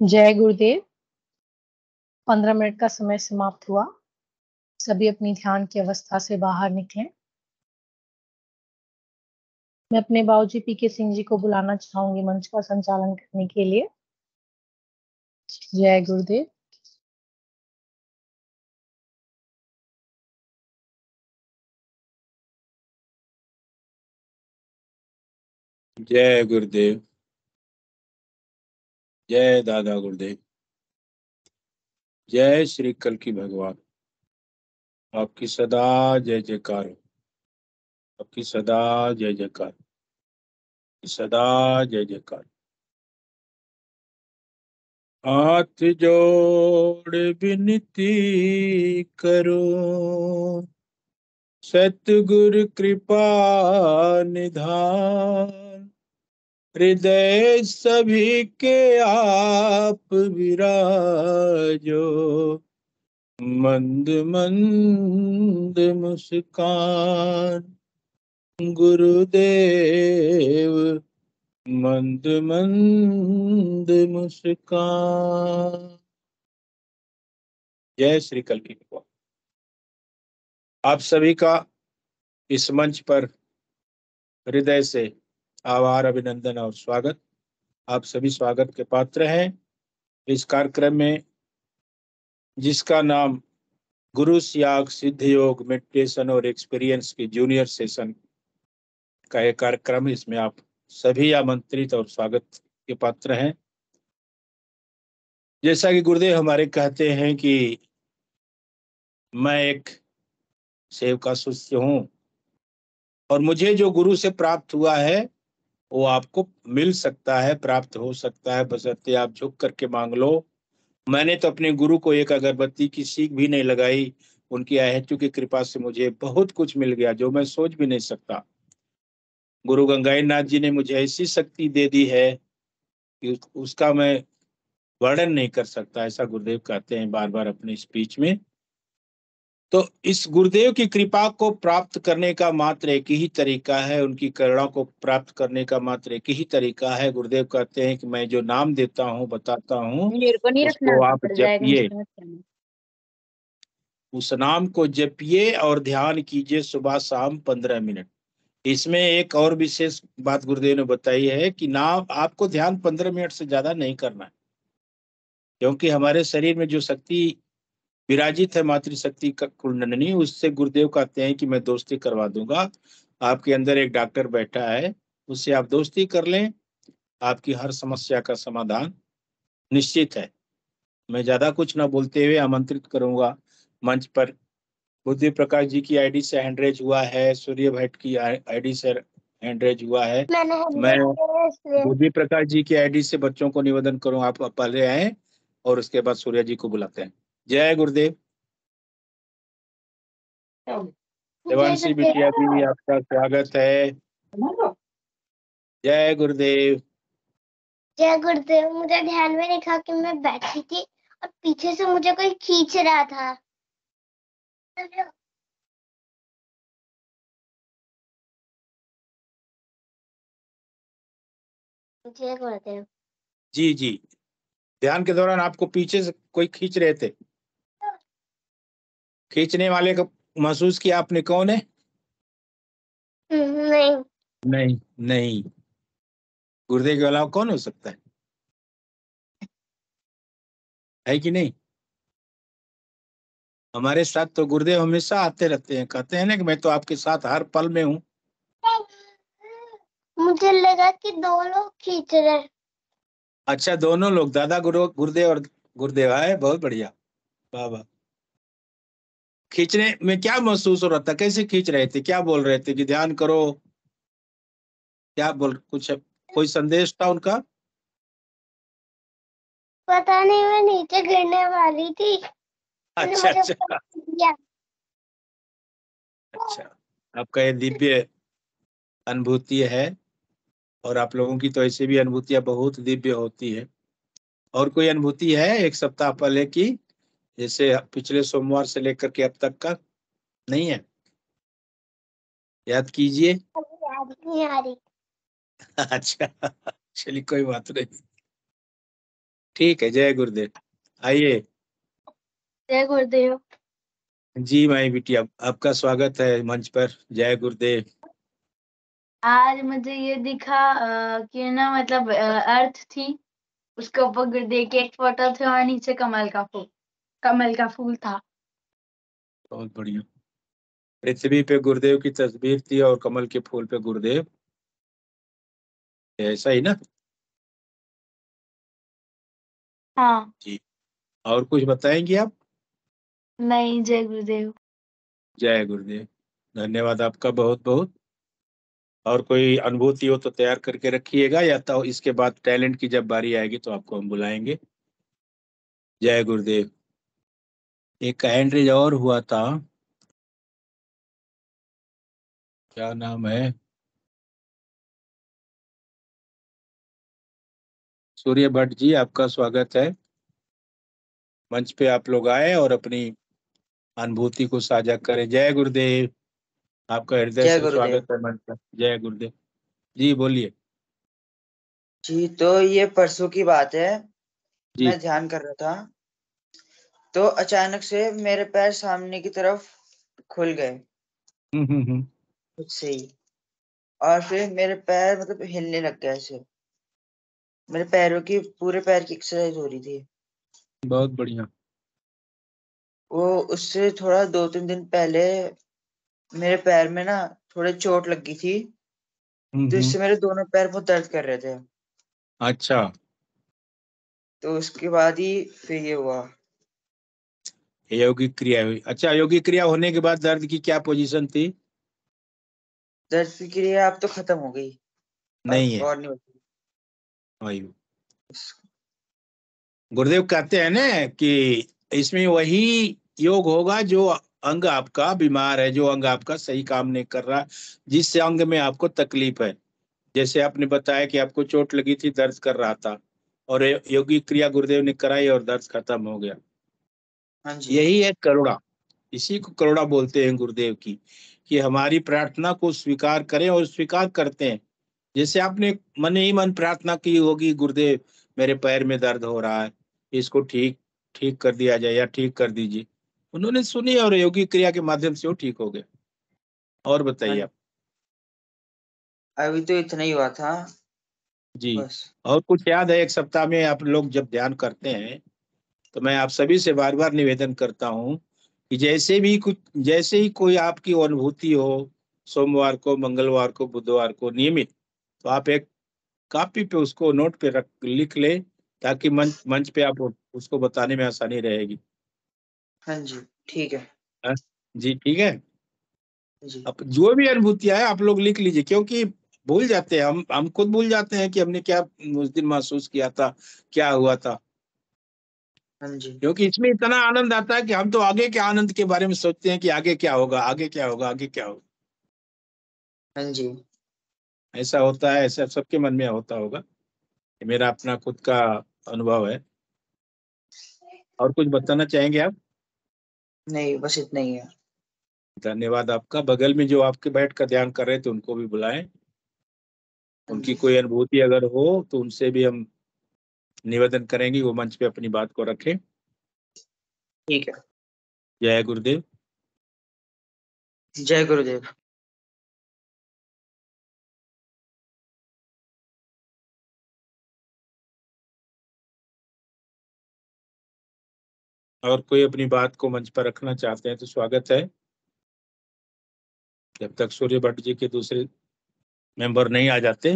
जय गुरुदेव। 15 मिनट का समय समाप्त हुआ। सभी अपनी ध्यान की अवस्था से बाहर निकलें। मैं अपने बाबूजी पीके सिंह जी को बुलाना चाहूंगी मंच का संचालन करने के लिए। जय गुरुदेव। जय गुरुदेव। जय दादा गुरुदेव। जय श्री कल्कि भगवान। आपकी सदा जय जयकार हो। आपकी सदा जय जयकार। सदा जय जयकार। हाथ जोड़ विनती करो, सतगुर कृपा निधान। हृदय सभी के आप विराजो, मंद मंद मुस्कान। गुरुदेव मंद मंद मुस्कान। जय श्री कल्कि भगवान। आप सभी का इस मंच पर हृदय से आभार, अभिनंदन और स्वागत। आप सभी स्वागत के पात्र हैं इस कार्यक्रम में, जिसका नाम गुरु याग सिद्ध योग मेडिटेशन और एक्सपीरियंस के जूनियर सेशन का एक कार्यक्रम है। इसमें आप सभी आमंत्रित और स्वागत के पात्र हैं। जैसा कि गुरुदेव हमारे कहते हैं कि मैं एक सेव का शिष्य हूं और मुझे जो गुरु से प्राप्त हुआ है वो आपको मिल सकता है, प्राप्त हो सकता है, बशर्ते आप झुक करके मांग लो। मैंने तो अपने गुरु को एक अगरबत्ती की सीख भी नहीं लगाई, उनकी अहेतु की कृपा से मुझे बहुत कुछ मिल गया जो मैं सोच भी नहीं सकता। गुरु गंगाई नाथ जी ने मुझे ऐसी शक्ति दे दी है कि उसका मैं वर्णन नहीं कर सकता, ऐसा गुरुदेव कहते हैं बार बार अपने स्पीच में। तो इस गुरुदेव की कृपा को प्राप्त करने का मात्र एक ही तरीका है, उनकी करुणा को प्राप्त करने का मात्र एक ही तरीका है। गुरुदेव कहते हैं कि मैं जो नाम देता हूँ, बताता हूँ, मेरे को नहीं रखना, उसको आप पड़ जाएगा, जपिए। मुझे मत करना। उस नाम को जपिए और ध्यान कीजिए सुबह शाम 15 मिनट। इसमें एक और विशेष बात गुरुदेव ने बताई है कि नाम आपको ध्यान 15 मिनट से ज्यादा नहीं करना है, क्योंकि हमारे शरीर में जो शक्ति विराजित है, मातृशक्ति का कुंडलिनी, उससे गुरुदेव कहते हैं कि मैं दोस्ती करवा दूंगा। आपके अंदर एक डॉक्टर बैठा है, उससे आप दोस्ती कर लें, आपकी हर समस्या का समाधान निश्चित है। मैं ज्यादा कुछ ना बोलते हुए आमंत्रित करूंगा मंच पर। बुद्धि प्रकाश जी की आईडी से हैंड रेज हुआ है, सूर्य भट्ट की आईडी से हैंड रेज हुआ है। मैं बुद्धि प्रकाश जी की आईडी से बच्चों को निवेदन करूं, आप पहले आए और उसके बाद सूर्य जी को बुलाते हैं। जय गुरुदेव। देवांशी बिटिया जी, आपका स्वागत है। जय गुरुदेव। जय गुरुदेव। मुझे ध्यान में नहीं था कि मैं बैठी थी और पीछे से मुझे कोई खींच रहा था। जय गुरुदेव। जी जी, ध्यान के दौरान आपको पीछे से कोई खींच रहे थे? खींचने वाले को महसूस किया आपने? कौन है? नहीं नहीं नहीं, गुरुदेव के अलावा कौन हो सकता है कि नहीं? हमारे साथ तो गुरुदेव हमेशा आते रहते हैं, कहते हैं ना कि मैं तो आपके साथ हर पल में हूँ। मुझे लगा कि दो लोग खींच रहे। अच्छा, दोनों लोग, दादा गुरुदेव और गुरुदेव आए, बहुत बढ़िया, वाह वाह। खींचने में क्या महसूस हो रहा था? कैसे खींच रहे थे? क्या बोल रहे थे कि ध्यान करो? क्या बोल, कुछ कोई संदेश था उनका? पता नहीं, मैं नीचे गिरने वाली थी। अच्छा अच्छा अच्छा, आपका ये दिव्य अनुभूति है, और आप लोगों की तो ऐसे भी अनुभूतियां बहुत दिव्य होती है। और कोई अनुभूति है एक सप्ताह पहले की, जैसे पिछले सोमवार से लेकर के अब तक का? नहीं है? याद कीजिए। याद नहीं आ रही। अच्छा, चलिए कोई बात नहीं। ठीक है, जय गुरुदेव। आइए। जय गुरुदेव। जी माई बिटिया, आपका स्वागत है मंच पर। जय गुरुदेव। आज मुझे ये दिखा कि ना मतलब अर्थ थी, उसके ऊपर गुरुदेव की एक फोटो थी और नीचे कमल का फूल था। बहुत बढ़िया। पृथ्वी पे गुरुदेव की तस्वीर थी और कमल के फूल पे गुरुदेव, ऐसा ही ना? हाँ। जी। और कुछ बताएंगे आप? नहीं, जय गुरुदेव। जय गुरुदेव। धन्यवाद आपका बहुत बहुत। और कोई अनुभूति हो तो तैयार करके रखिएगा, या तो इसके बाद टैलेंट की जब बारी आएगी तो आपको हम बुलाएंगे। जय गुरुदेव। एक हैंड रेज और हुआ था, क्या नाम है? सूर्य भट्ट जी, आपका स्वागत है। मंच पे आप लोग आए और अपनी अनुभूति को साझा करें। जय गुरुदेव। आपका हृदय जय से गुरुदेव स्वागत है मंच पर। जय गुरुदेव। जी बोलिए। जी। तो ये परसों की बात है, जी। मैं ध्यान कर रहा था तो अचानक से मेरे पैर सामने की तरफ खुल गए हम्म। खुद से ही, और फिर मेरे पैर मतलब हिलने लग गए ऐसे। मेरे पैरों की पूरे पैर की एक्सरसाइज हो रही थी। बहुत बढ़िया। वो उससे थोड़ा 2-3 दिन पहले मेरे पैर में ना थोड़े चोट लगी थी, तो हम्म। इससे मेरे दोनों पैर बहुत दर्द कर रहे थे। अच्छा, तो उसके बाद ही फिर ये हुआ। यौगिक क्रिया हुई। अच्छा, यौगिक क्रिया होने के बाद दर्द की क्या पोजीशन थी? दर्द की क्रिया अब तो खत्म हो गई, अब नहीं है। और नहीं होती। वही गुरुदेव कहते हैं ना कि इसमें वही योग होगा जो अंग आपका बीमार है, जो अंग आपका सही काम नहीं कर रहा, जिस अंग में आपको तकलीफ है। जैसे आपने बताया कि आपको चोट लगी थी, दर्द कर रहा था, और योगिक क्रिया गुरुदेव ने कराई और दर्द खत्म हो गया। हाँ जी। यही है करुणा। इसी को करुणा बोलते हैं गुरुदेव की, कि हमारी प्रार्थना को स्वीकार करें और स्वीकार करते हैं। जैसे आपने मन ही मन प्रार्थना की होगी, गुरुदेव मेरे पैर में दर्द हो रहा है, इसको ठीक ठीक कर दिया जाए या ठीक कर दीजिए। उन्होंने सुनी और योगिक क्रिया के माध्यम से वो ठीक हो गए। और हाँ बताइए जी। आप। अभी तो इतना ही हुआ था जी। बस। और कुछ याद है? एक सप्ताह में आप लोग जब ध्यान करते हैं तो मैं आप सभी से बार बार निवेदन करता हूँ कि जैसे ही कोई आपकी अनुभूति हो, सोमवार को, मंगलवार को, बुधवार को नियमित, तो आप एक कॉपी पे उसको नोट पे लिख ले, ताकि मंच मंच पे आप उसको बताने में आसानी रहेगी। हाँ जी, ठीक है। हाँ? जी ठीक है। जी। अब जो भी अनुभूतियां है आप लोग लिख लीजिए, क्योंकि भूल जाते हैं हम खुद भूल जाते हैं कि हमने क्या उस दिन महसूस किया था, क्या हुआ था। हाँ जी। क्योंकि इसमें इतना आनंद आता है कि हम तो आगे के आनंद के बारे में सोचते हैं कि आगे क्या होगा, आगे क्या होगा, आगे क्या होगा। हाँ जी। ऐसा होता है, ऐसा सबके मन में होता होगा। ये मेरा अपना खुद का अनुभव है। और कुछ बताना चाहेंगे आप? नहीं, बस इतना ही है। धन्यवाद आपका। बगल में जो आपके बैठ कर ध्यान कर रहे थे उनको भी बुलाएं। हाँ उनकी जी, कोई अनुभूति अगर हो तो उनसे भी हम निवेदन करेंगे वो मंच पे अपनी बात को रखें। ठीक है। जय गुरुदेव। जय गुरुदेव। और कोई अपनी बात को मंच पर रखना चाहते हैं तो स्वागत है, जब तक सूर्य भट्ट जी के दूसरे मेंबर नहीं आ जाते।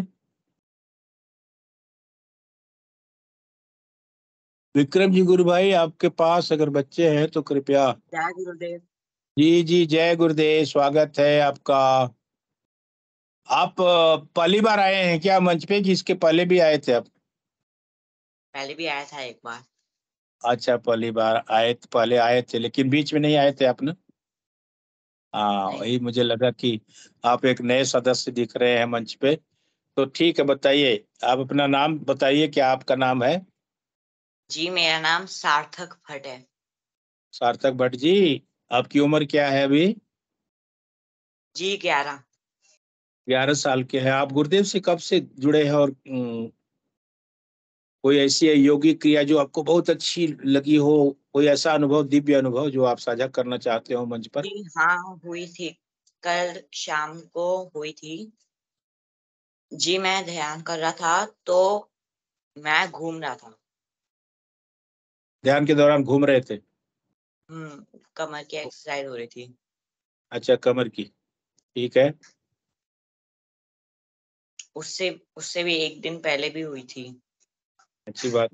विक्रम जी, गुरु भाई आपके पास अगर बच्चे हैं तो कृपया। जय गुरुदेव। जी जी, जय गुरुदेव, स्वागत है आपका। आप पहली बार आए हैं क्या मंच पे, कि इसके पहले भी आए थे आप? पहले भी आया था एक बार। अच्छा, पहली बार आए, पहले आए थे लेकिन बीच में नहीं आए थे आप ना? हाँ, नहीं। वही मुझे लगा कि आप एक नए सदस्य दिख रहे हैं मंच पे। तो ठीक है, बताइए। आप अपना नाम बताइए, क्या आपका नाम है? जी, मेरा नाम सार्थक भट्ट है। सार्थक भट्ट जी, आपकी उम्र क्या है अभी? जी, 11। 11 साल के हैं आप। गुरुदेव से कब से जुड़े हैं और कोई ऐसी यौगिक क्रिया जो आपको बहुत अच्छी लगी हो, कोई ऐसा अनुभव, दिव्य अनुभव जो आप साझा करना चाहते हो मंच पर? जी हाँ, हुई थी, कल शाम को हुई थी जी। मैं ध्यान कर रहा था तो मैं घूम रहा था। ध्यान के दौरान घूम रहे थे? कमर की एक्सरसाइज हो रही थी। अच्छा, कमर की, ठीक है। उससे उससे भी एक दिन पहले भी हुई थी। अच्छी बात।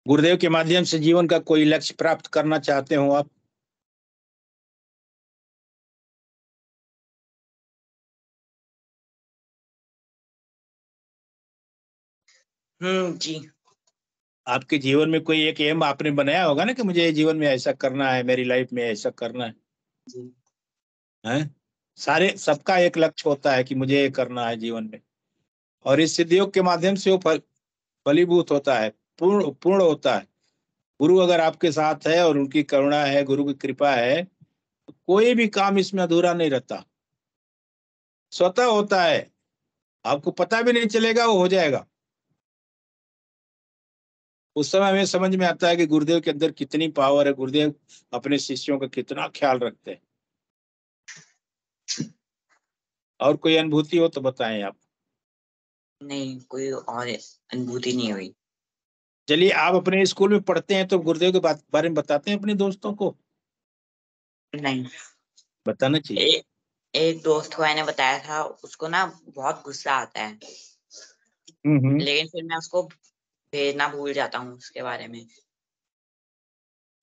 गुरुदेव के माध्यम से जीवन का कोई लक्ष्य प्राप्त करना चाहते हो आप? जी। आपके जीवन में कोई एक एम आपने बनाया होगा ना कि मुझे जीवन में ऐसा करना है, मेरी लाइफ में ऐसा करना है? जी। हैं? सारे, सबका एक लक्ष्य होता है कि मुझे ये करना है जीवन में, और इस सिद्धियोग के माध्यम से वो फलीभूत होता है, पूर्ण पूर्ण होता है। गुरु अगर आपके साथ है और उनकी करुणा है, गुरु की कृपा है, तो कोई भी काम इसमें अधूरा नहीं रहता, स्वतः होता है, आपको पता भी नहीं चलेगा, वो हो जाएगा। उस समय हमें समझ में आता है कि गुरुदेव के अंदर कितनी पावर है, गुरुदेव अपने शिष्यों का कितना ख्याल रखते हैं। और कोई अनुभूति हो तो बताएं आप। नहीं, कोई और अनुभूति नहीं हुई। चलिए, आप अपने स्कूल में पढ़ते हैं तो गुरुदेव के बारे में बताते हैं अपने दोस्तों को? नहीं, बताना चाहिए। एक दोस्त को मैंने बताया था, उसको ना बहुत गुस्सा आता है, लेकिन फिर मैं उसको भेजना भूल जाता हूँ उसके बारे में।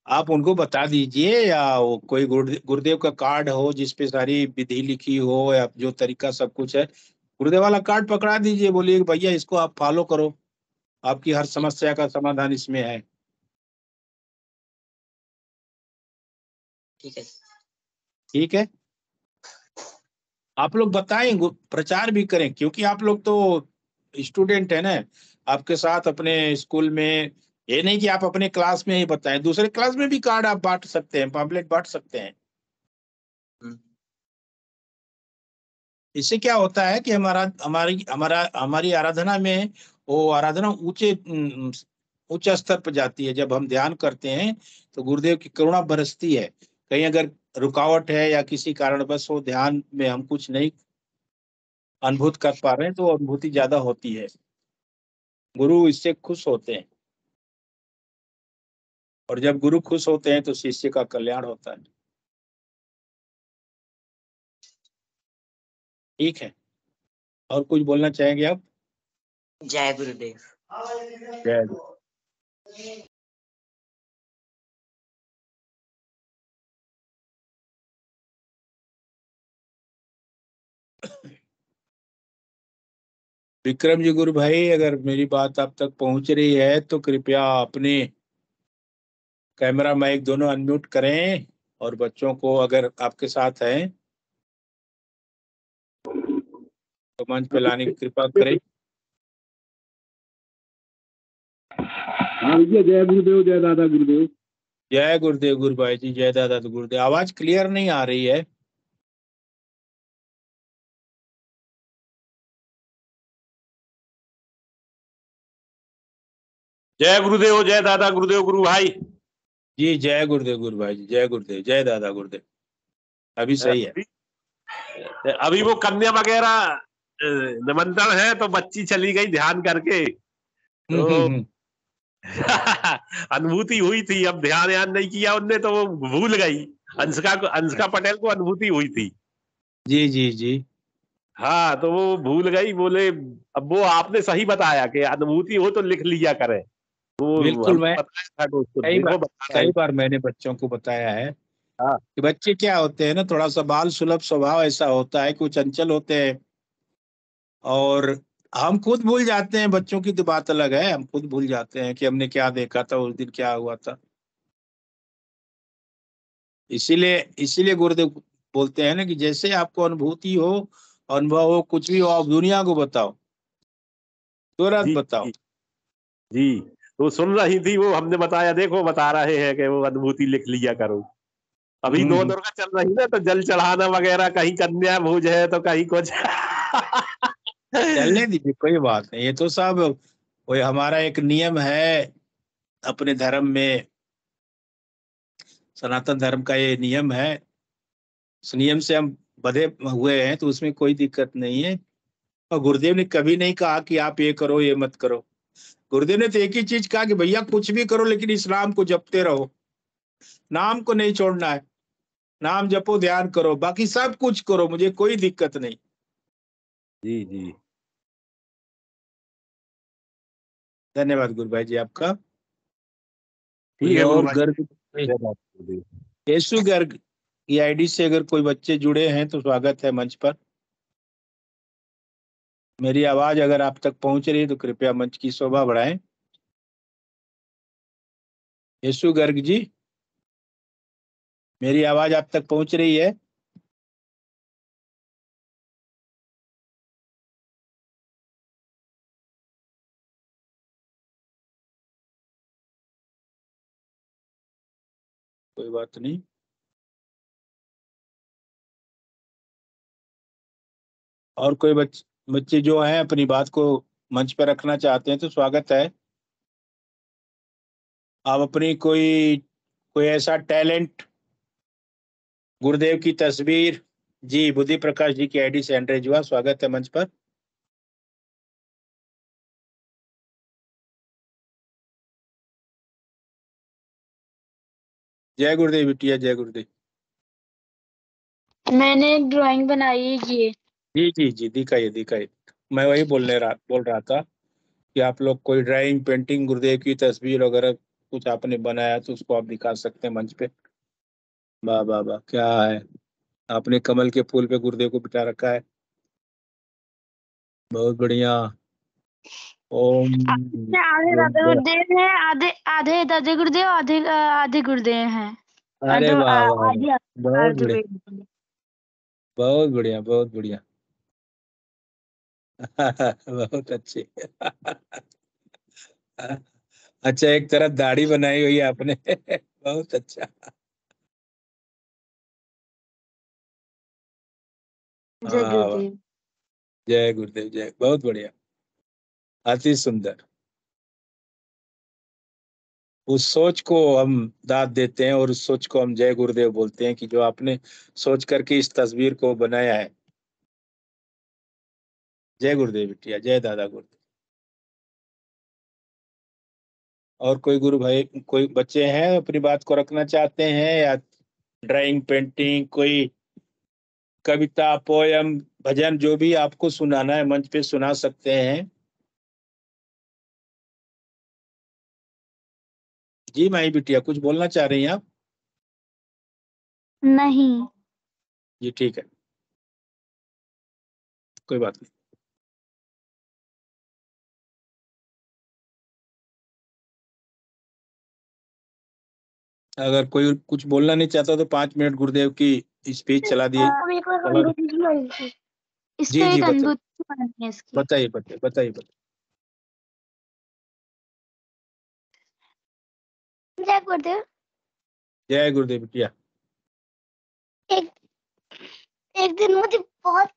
आप उनको बता दीजिए, या वो कोई गुरुदेव का कार्ड हो जिसपे सारी विधि लिखी हो, या जो तरीका सब कुछ है, गुरुदेव वाला कार्ड पकड़ा दीजिए, बोलिए कि भैया इसको आप फॉलो करो, आपकी हर समस्या का समाधान इसमें है। ठीक है। ठीक है, आप लोग बताएं, प्रचार भी करें, क्योंकि आप लोग तो स्टूडेंट है ना, आपके साथ अपने स्कूल में। ये नहीं कि आप अपने क्लास में ही बताएं, दूसरे क्लास में भी कार्ड आप बांट सकते हैं, पम्पलेट बांट सकते हैं। इससे क्या होता है कि हमारी आराधना में, वो आराधना उच्च स्तर पर जाती है। जब हम ध्यान करते हैं तो गुरुदेव की करुणा बरसती है। कहीं अगर रुकावट है या किसी कारणवश वो ध्यान में हम कुछ नहीं अनुभूत कर पा रहे हैं, तो अनुभूति ज्यादा होती है, गुरु इससे खुश होते हैं, और जब गुरु खुश होते हैं तो शिष्य का कल्याण होता है। ठीक है, और कुछ बोलना चाहेंगे आप? जय गुरुदेव। जय। विक्रम जी, गुरु भाई, अगर मेरी बात आप तक पहुंच रही है तो कृपया अपने कैमरा माइक दोनों अनम्यूट करें, और बच्चों को अगर आपके साथ हैं तो मंच पे लाने की कृपा करें। जय गुरुदेव, जय दादा गुरुदेव। जय गुरुदेव गुरु भाई जी, जय दादा गुरुदेव। आवाज क्लियर नहीं आ रही है। जय गुरुदेव, जय दादा गुरुदेव, गुरु भाई जी। जय गुरुदेव गुरु भाई जी, जय गुरुदेव, जय दादा गुरुदेव। अभी सही है। अभी वो कन्या वगैरह निमंत्रण है तो बच्ची चली गई ध्यान करके, तो अनुभूति हुई थी। अब ध्यान यान नहीं किया उनने तो वो भूल गई। अंशिका पटेल को अनुभूति हुई थी। जी जी जी। हाँ, तो वो भूल गई। बोले अब वो आपने सही बताया कि अनुभूति हो तो लिख लिया करें। वो बिल्कुल, हमने मैं बताया था कि उसको कई बार देखो बता रहे। मैंने बच्चों को बताया है हाँ, कि बच्चे क्या होते हैं ना, थोड़ा सा बाल सुलभ स्वभाव ऐसा होता है कि वो चंचल होते हैं, और हम खुद भूल जाते हैं। बच्चों की तो बात अलग है, हम खुद भूल जाते हैं कि हमने क्या देखा था उस दिन, क्या हुआ था। इसीलिए इसीलिए गुरुदेव बोलते हैं ना कि जैसे आपको अनुभूति हो, अनुभव हो, कुछ भी हो, आप दुनिया को बताओ, तुरंत जी बताओ। जी। तो सुन रही थी, वो हमने बताया देखो बता रहे हैं कि वो अनुभूति लिख लिया करो। अभी दो हम्म। दुर्गा चल रही ना, तो जल चढ़ाना वगैरह, कहीं कन्या भोज है तो कहीं कुछ चलने दीजिए, कोई बात नहीं। ये तो सब वही हमारा एक नियम है अपने धर्म में, सनातन धर्म का ये नियम है। उस नियम से हम बंधे हुए हैं, तो उसमें कोई दिक्कत नहीं है। और गुरुदेव ने कभी नहीं कहा कि आप ये करो ये मत करो। गुरुदेव ने तो एक ही चीज कहा कि भैया कुछ भी करो लेकिन इस्लाम को जपते रहो, नाम को नहीं छोड़ना है। नाम जपो, ध्यान करो, बाकी सब कुछ करो, मुझे कोई दिक्कत नहीं। जी जी, धन्यवाद गुरु भाई जी आपका। ठीक कोई है गुरु और भाई। गर्ग, जय बाबा गुरुदेव। यीशु गर्ग की आईडी से अगर कोई बच्चे जुड़े हैं तो स्वागत है मंच पर। मेरी आवाज अगर आप तक पहुंच रही है तो कृपया मंच की शोभा बढ़ाएं। यीशु गर्ग जी, मेरी आवाज आप तक पहुंच रही है? कोई बात नहीं। और कोई बच्चे जो हैं अपनी बात को मंच पर रखना चाहते हैं तो स्वागत है। आप अपनी कोई कोई ऐसा टैलेंट, गुरुदेव की तस्वीर, जी बुद्धि प्रकाश जी की आईडी से एंड्रेज हुआ, स्वागत है मंच पर। जय गुरुदेव बिटिया, जय गुरुदेव। मैंने एक ड्राइंग बनाई है ये। जी जी जी, दिखाइए दिखाइए। मैं वही बोल रहा था कि आप लोग कोई ड्राइंग, पेंटिंग, गुरुदेव की तस्वीर वगैरह कुछ आपने बनाया तो उसको आप दिखा सकते हैं मंच पे। वाह वाह वाह, क्या है, आपने कमल के फूल पे गुरुदेव को बिठा रखा है, बहुत बढ़िया। ओम आधे दादा गुरुदेव। गुरुदेव हैं, आधे आधे दादा गुरुदेव, आधे आधे गुरुदेव हैं। अरे तो वाह वाह वाह, आधी बहुत आधी बढ़िया बेटी। बहुत बढ़िया बहुत बढ़िया। बहुत अच्छे। अच्छा, एक तरफ दाढ़ी बनाई हुई है आपने। बहुत अच्छा। जय हाँ वाह, गुरुदेव। जय गुरुदेव, जय, बहुत बढ़िया, अति सुंदर। उस सोच को हम दाद देते हैं और उस सोच को हम जय गुरुदेव बोलते हैं कि जो आपने सोच करके इस तस्वीर को बनाया है। जय गुरुदेव बिटिया, जय दादा गुरुदेव। और कोई गुरु भाई, कोई बच्चे हैं अपनी बात को रखना चाहते हैं, या ड्राइंग, पेंटिंग, कोई कविता, पोयम, भजन, जो भी आपको सुनाना है मंच पे सुना सकते हैं। जी माही बिटिया, कुछ बोलना चाह रही हैं आप? नहीं। जी ठीक है, कोई बात नहीं। अगर कोई कुछ बोलना नहीं चाहता तो 5 मिनट गुरुदेव की स्पीच चला दिए, चला दो। इस जी पे जी एक बताइए अनुभूति बननी है इसकी। बताइए बताइए बताइए बताइए। जय गुरुदेव। जय गुरुदेव बिटिया। एक एक दिन मुझे बहुत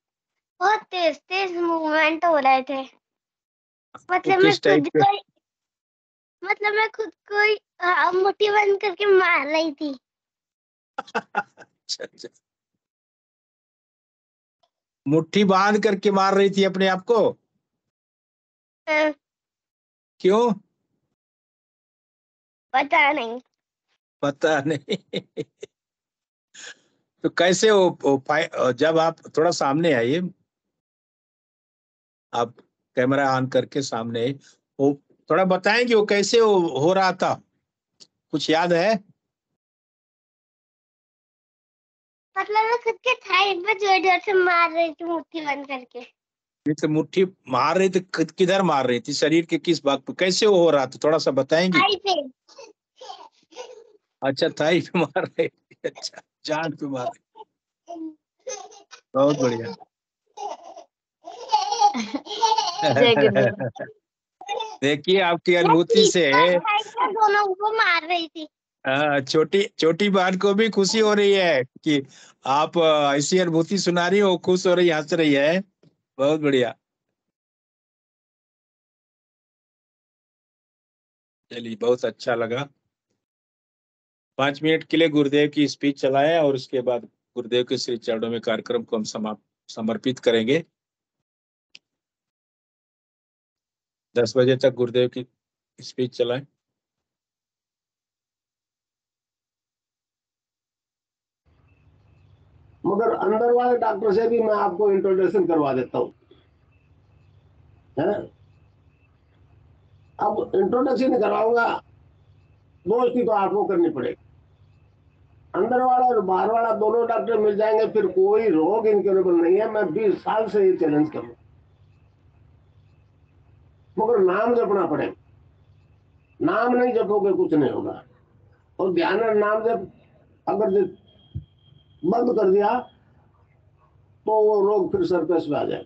बहुत तेज तेज मूवमेंट हो रहे थे। तो मतलब किस टाइप के? मैं खुद को ही मुट्ठी बंद करके मार रही थी। अच्छा अच्छा, मुट्ठी बांध करके मार रही थी अपने आप को? हाँ, क्यों? पता नहीं। पता नहीं। तो कैसे जब आप थोड़ा सामने आइए, आप कैमरा ऑन करके सामने आइए, वो थोड़ा बताएंगे वो कैसे हो रहा था, कुछ याद है? मतलब मैं खुद के साइड में जोर जोर से मार रही थी मुट्ठी बंद करके। ये तो मुट्ठी मार रही थी, किधर मार रही थी, शरीर के किस भाग पे, कैसे वो हो रहा था, थोड़ा सा बताएंगी? आई पे। अच्छा, थाई पे मार रही थी, अच्छा, जान पे मार रही, बहुत बढ़िया। जय गुरुदेव। देखिए आपकी अनुभूति से दोनों को मार रही थी। छोटी छोटी बहन को भी खुशी हो रही है कि आप ऐसी अनुभूति सुना रही हो, खुश हो रही, हंस रही है, बहुत बढ़िया। चलिए, बहुत अच्छा लगा। 5 मिनट के लिए गुरुदेव की स्पीच चलाएं और उसके बाद गुरुदेव के श्री चरणों में कार्यक्रम को हम समर्पित करेंगे। 10 बजे तक गुरुदेव की स्पीच चलाएं। मगर अंदर वाले डॉक्टर से भी मैं आपको इंट्रोडक्शन करवा देता हूँ, है? अब इंट्रोडक्शन करवाऊंगा, दोस्ती तो आपको करनी पड़ेगी। अंदर वाला और बाहर वाला दोनों डॉक्टर मिल जाएंगे, फिर कोई रोग इनक्योरेबल नहीं है। मैं 20 साल से ये चैलेंज करूँ, मगर नाम जपना पड़ेगा। नाम नहीं जपोगे कुछ नहीं होगा। और ध्यान और नाम जब अगर बंद कर दिया तो वो रोग फिर सरकस में आ जाए।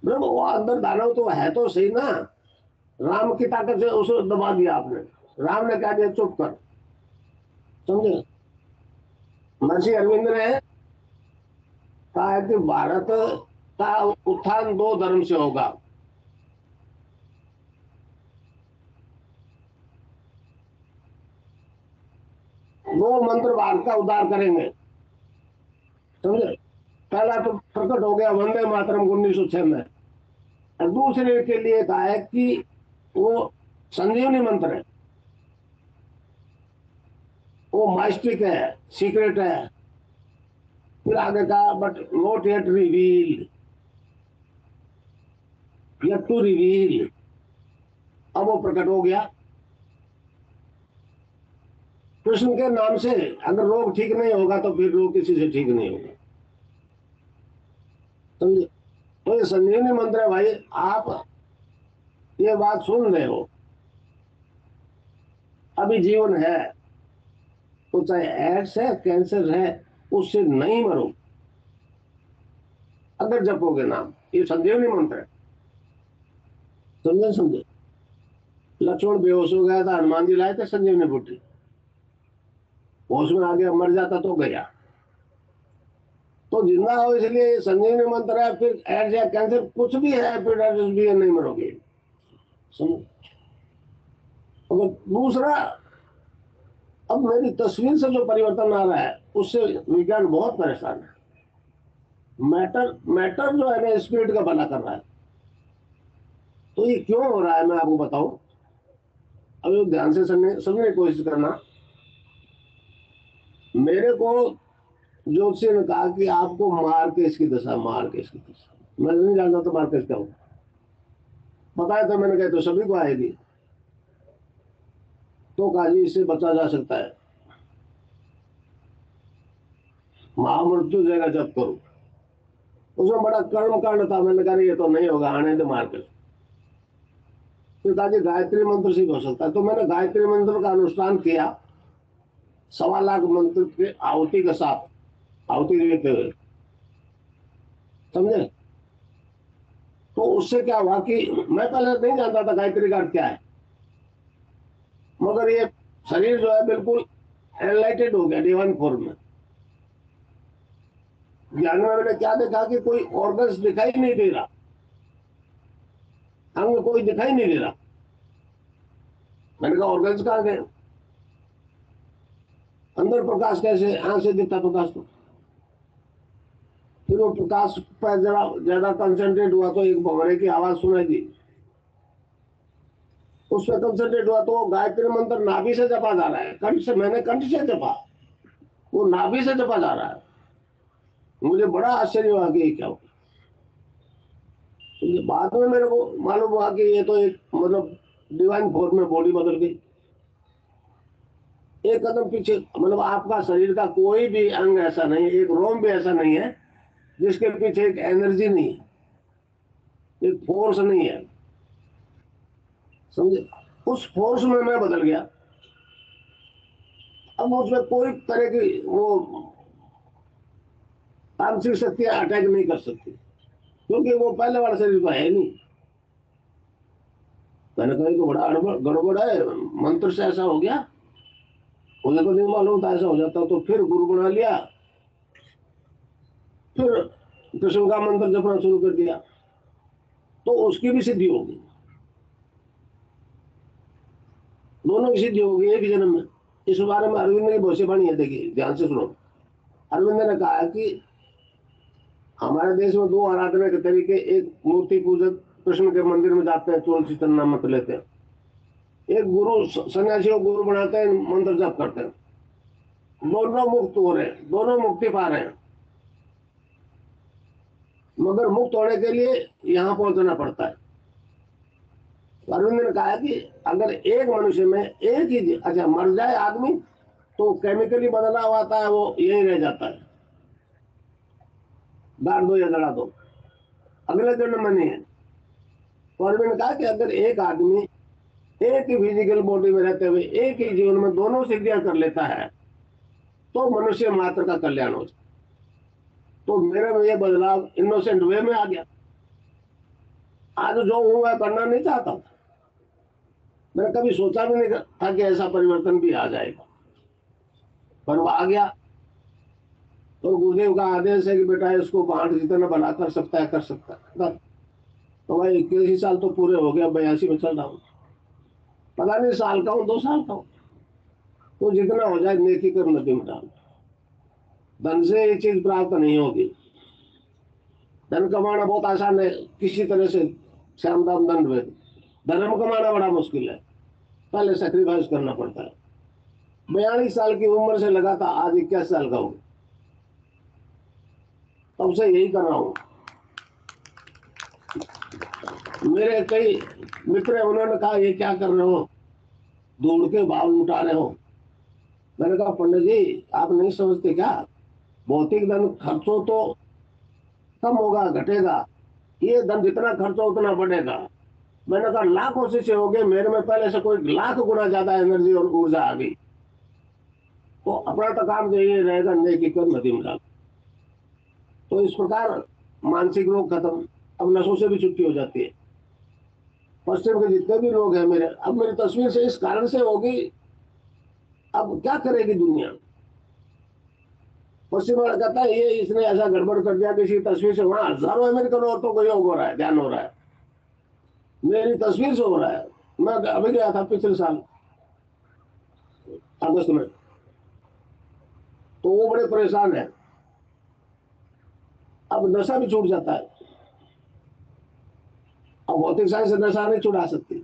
वो अंदर दानव तो है तो सही ना। राम की ताकत से उसे दबा दिया आपने। राम ने कहा दिया चुप कर, समझे? महर्षि अरविंद ने कहा कि भारत का उत्थान 2 धर्म से होगा। दो मंत्र भारत का उद्धार करेंगे, समझे? पहला तो प्रकट हो गया वंदे मातरम 1906 में। और दूसरे के लिए कहा है कि वो संजीवनी मंत्र है, वो माइस्टिक है, सीक्रेट है। फिर आगे कहा but not yet reveal, yet to reveal. अब वो प्रकट हो गया। कृष्ण के नाम से अगर रोग ठीक नहीं होगा तो फिर रोग किसी से ठीक नहीं होगा, समझे? तो ये संजीवनी मंत्र है भाई। आप ये बात सुन रहे हो, अभी जीवन है तो चाहे एड्स है, कैंसर है, उससे नहीं मरो अगर जपोगे नाम। ये संजीवनी मंत्र है, समझे? समझे? लक्ष्मण बेहोश हो गया था, हनुमान जी लाए थे संजीवनी बूटी। होश में आ गया, मर जाता तो गया। तो जिंदा हो इसलिए ये संजीवनी मंत्र है। फिर एड्स या कैंसर कुछ भी है, एपिडाइटिस भी है, नहीं मरोगे, समझ? और दूसरा, अब मेरी तस्वीर से जो परिवर्तन आ रहा है उससे विज्ञान बहुत परेशान है। मैटर जो है ना स्पिरिट का भला कर रहा है। तो ये क्यों हो रहा है मैं आपको बताऊं। अब ध्यान से समझने की कोशिश करना। मेरे को ज्योतिषी ने कहा कि आपको मार्केस की दशा, मार्केस की दशा। मैं नहीं जानता तो मार्केस क्या होगा, बताया तो मैंने कहा तो सभी को आएगी। तो कहा जी इससे बचा जा सकता है, महामृत्यु जगह जब करो। उसमें बड़ा कर्म कांड था। मैंने कहा ये तो नहीं होगा, आने दे मार्केट। फिर कहा जी गायत्री मंत्र से हो सकता है। तो मैंने गायत्री मंत्र का अनुष्ठान किया, 1.25 लाख मंत्र के आहुति के साथ, आहुति देते हुए, समझे? तो उससे क्या हुआ कि मैं पहले नहीं जानता था गायत्री का अर्थ क्या है, मगर ये शरीर जो है बिल्कुल एनलाइटेड हो गया डिवाइन फॉर्म में। ज्ञान में मैंने क्या देखा कि कोई ऑर्गन्स दिखाई नहीं दे रहा, अंग कोई दिखाई नहीं दे रहा। मैंने कहा ऑर्गन्स कहाँ गए? अंदर प्रकाश कैसे? आंख से दिखता प्रकाश तो। फिर वो प्रकाश पर जरा ज्यादा कंसंट्रेट हुआ तो एक भंवरे की आवाज सुनाई दी। उस पर कंसंट्रेट हुआ तो गायत्री मंत्र नाभि से जपा जा रहा है, कंठ से। मैंने कंठ से जपा, वो नाभि से जपा जा रहा है। मुझे बड़ा आश्चर्य हुआ कि क्या हो। तो बाद में मेरे को मालूम हुआ कि ये तो एक मतलब डिवाइन फॉर्म में बॉडी बदल गई। एक कदम पीछे, मतलब आपका शरीर का कोई भी अंग ऐसा नहीं, एक रोम भी ऐसा नहीं है जिसके पीछे एक एनर्जी नहीं है, एक फोर्स नहीं है, समझे? उस फोर्स में मैं बदल गया। अब उसमें कोई तरह की वो तांत्रिक शक्तियां अटैक नहीं कर सकती, क्योंकि वो पहले वाला शरीर तो है नहीं। मैंने कहा तो बड़ा गड़बड़ है, मंत्र से ऐसा हो गया। उन्हें तो नहीं मालूम था ऐसा हो जाता। तो फिर गुरु बना लिया, फिर कृष्ण का मंत्र जपना शुरू कर दिया, तो उसकी भी सिद्धि होगी। दोनों की सिद्धि होगी एक ही जन्म में। इस बारे में अरविंद की भविष्यवाणी है, देखिए ध्यान से सुनो। अरविंद ने कहा कि हमारे देश में दो आराधना के तरीके, एक मूर्ति पूजक कृष्ण के मंदिर में जाते हैं, तुलसी चंदन मत लेते हैं, एक गुरु सन्यासी को गुरु बनाते हैं, मंत्र जप करते हैं। दोनों मुक्त हो रहे हैं, दोनों मुक्ति पा रहे हैं, मगर मुक्त होने के लिए यहाँ पहुंचना पड़ता है। अरविंद ने कहा कि अगर एक मनुष्य में एक ही, अच्छा मर जाए आदमी तो केमिकली बदलाव आता है, वो यही रह जाता है, गाड़ दो या जला दो, अगले जन्म में नहीं है। तो अरविंद ने कहा कि अगर एक आदमी एक ही फिजिकल बॉडी में रहते हुए एक ही जीवन में दोनों सिद्धियां कर लेता है तो मनुष्य मात्र का कल्याण हो जाए। तो मेरे में ये बदलाव इनोसेंट वे में आ गया। आज जो हूं मैं करना नहीं चाहता, मैंने कभी सोचा भी नहीं था कि ऐसा परिवर्तन भी आ जाएगा, पर वो आ गया। तो गुरुदेव का आदेश है कि बेटा इसको बांट, जितना भला कर सकता है कर सकता है। तो भाई 21 साल तो पूरे हो गया, 82 में चल रहा हूँ, पता नहीं साल का हूँ 2 साल का हूँ। तो जितना हो जाए नेकी कर नदी में डाल। धन से ये चीज प्राप्त नहीं होगी। धन कमाना बहुत आसान है, किसी तरह से श्याम दाम दंड वेद। धर्म कमाना बड़ा मुश्किल है, पहले सेक्रीफाइस करना पड़ता है। 42 साल की उम्र से लगा था, आज 21 साल का हूं, तब से यही कर रहा हूं। मेरे कई मित्र हैं, उन्होंने कहा ये क्या कर रहे हो, दौड़ के भाव लुटा रहे हो। मैंने कहा पंडित जी आप नहीं समझते क्या, भौतिक धन खर्चो तो कम होगा घटेगा, ये धन जितना खर्चो उतना बढ़ेगा। मैंने कहा लाखों शिष्य हो गए, मेरे में पहले से कोई लाख गुना ज्यादा एनर्जी और ऊर्जा आ गई। तो अपना तो काम जो ये रहेगा नेकी कर नदी में डाल। तो इस प्रकार मानसिक रोग खत्म, अब नशों से भी छुट्टी हो जाती है। पश्चिम के जितने भी लोग हैं मेरे, अब मेरी तस्वीर से इस कारण से होगी, अब क्या करेगी दुनिया। पश्चिम वाला कहता है ये इसने ऐसा गड़बड़ कर दिया कि इसी तस्वीर से वहां हजारों अमेरिकन औरतों को योग हो रहा है, ध्यान हो रहा है, मेरी तस्वीर से हो रहा है। मैं अभी गया था पिछले साल अगस्त में, तो वो बड़े परेशान है। अब नशा भी छूट जाता है, अब भौतिक साइंस से नशा नहीं छुड़ा सकती,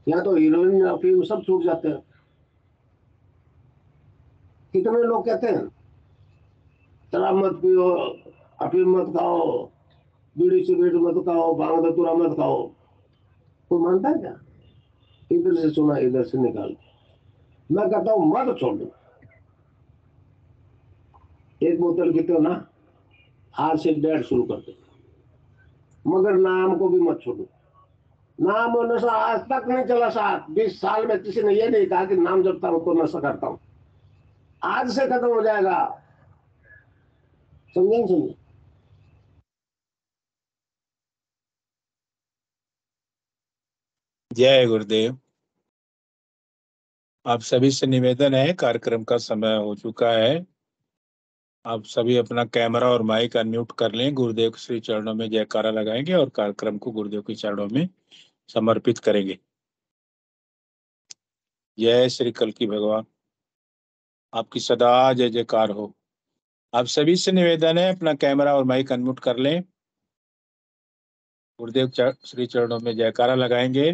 यहाँ तो हीरोइन अफीम सब छूट जाते हैं। कितने लोग कहते हैं शराब मत पियो, अफीम मत खाओ, बीड़ी सिगरेट मत खाओ, भांग धतूरा मत खाओ, कोई मानता है क्या? इधर से सुना इधर से निकाल। मैं कहता हूं मत छोड़ो, एक बोतल की तो ना आज से 1.5 शुरू कर दो, मगर नाम को भी मत छोड़ो। नाम और नशा आज तक नहीं चला साथ, 20 साल में किसी ने ये नहीं कहा कि नाम जपता हूं तो नशा करता हूं, आज से खत्म हो जाएगा। समझे समझे? जय गुरुदेव। आप सभी से निवेदन है, कार्यक्रम का समय हो चुका है, आप सभी अपना कैमरा और माइक अनम्यूट कर लें। गुरुदेव के श्री चरणों में जयकारा लगाएंगे और कार्यक्रम को गुरुदेव के चरणों में समर्पित करेंगे। जय श्री कल्की भगवान, आपकी सदा जय जयकार हो। आप सभी से निवेदन है, अपना कैमरा और माइक अनम्यूट कर लें, गुरुदेव श्री चरणों में जयकारा लगाएंगे।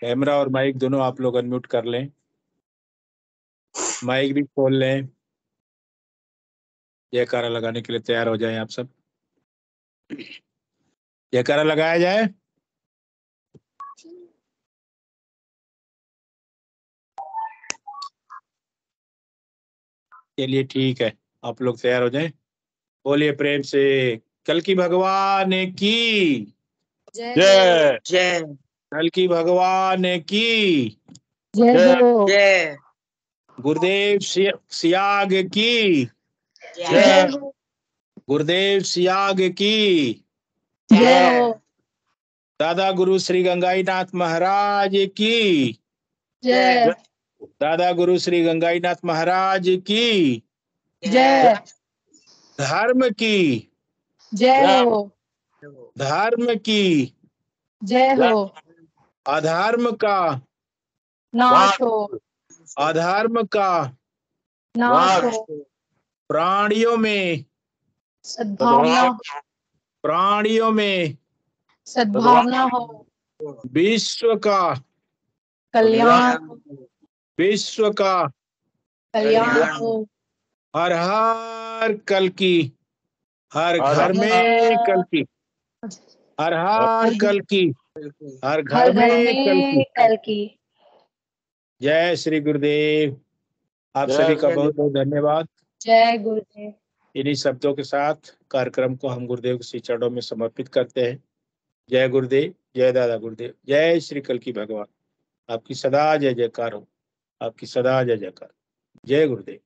कैमरा और माइक दोनों आप लोग अनम्यूट कर लें, माइक भी खोल लें, जयकारा लगाने के लिए तैयार हो जाएं आप सब। जयकारा लगाया जाए। चलिए ठीक है, आप लोग तैयार हो जाएं। बोलिए प्रेम से कल्की भगवान की जय जय कल्की भगवान की जय हो। जय गुरुदेव सियाग की जय हो। गुरुदेव सियाग की जय हो। दादा गुरु श्री गंगाईनाथ महाराज की जय दादा गुरु श्री गंगाईनाथ महाराज की जय धर्म की जय हो। धर्म की जय हो। अधर्म का नाश हो। अधर्म का नाश हो। प्राणियों में सद्भावना प्राणियों में सद्भावना हो। विश्व का कल्याण विश्व का कल्याण हो। हर हर कल की हर घर में कल की हर हर कल की हर घर में कल की। कल की। जय श्री गुरुदेव। आप सभी का बहुत बहुत धन्यवाद। जय गुरुदेव। इन्हीं शब्दों के साथ कार्यक्रम को हम गुरुदेव के श्री चरणों में समर्पित करते हैं। जय गुरुदेव, जय दादा गुरुदेव, जय श्री कल की भगवान। आपकी सदा जय जयकार हो, आपकी सदा जय जयकार। जय गुरुदेव।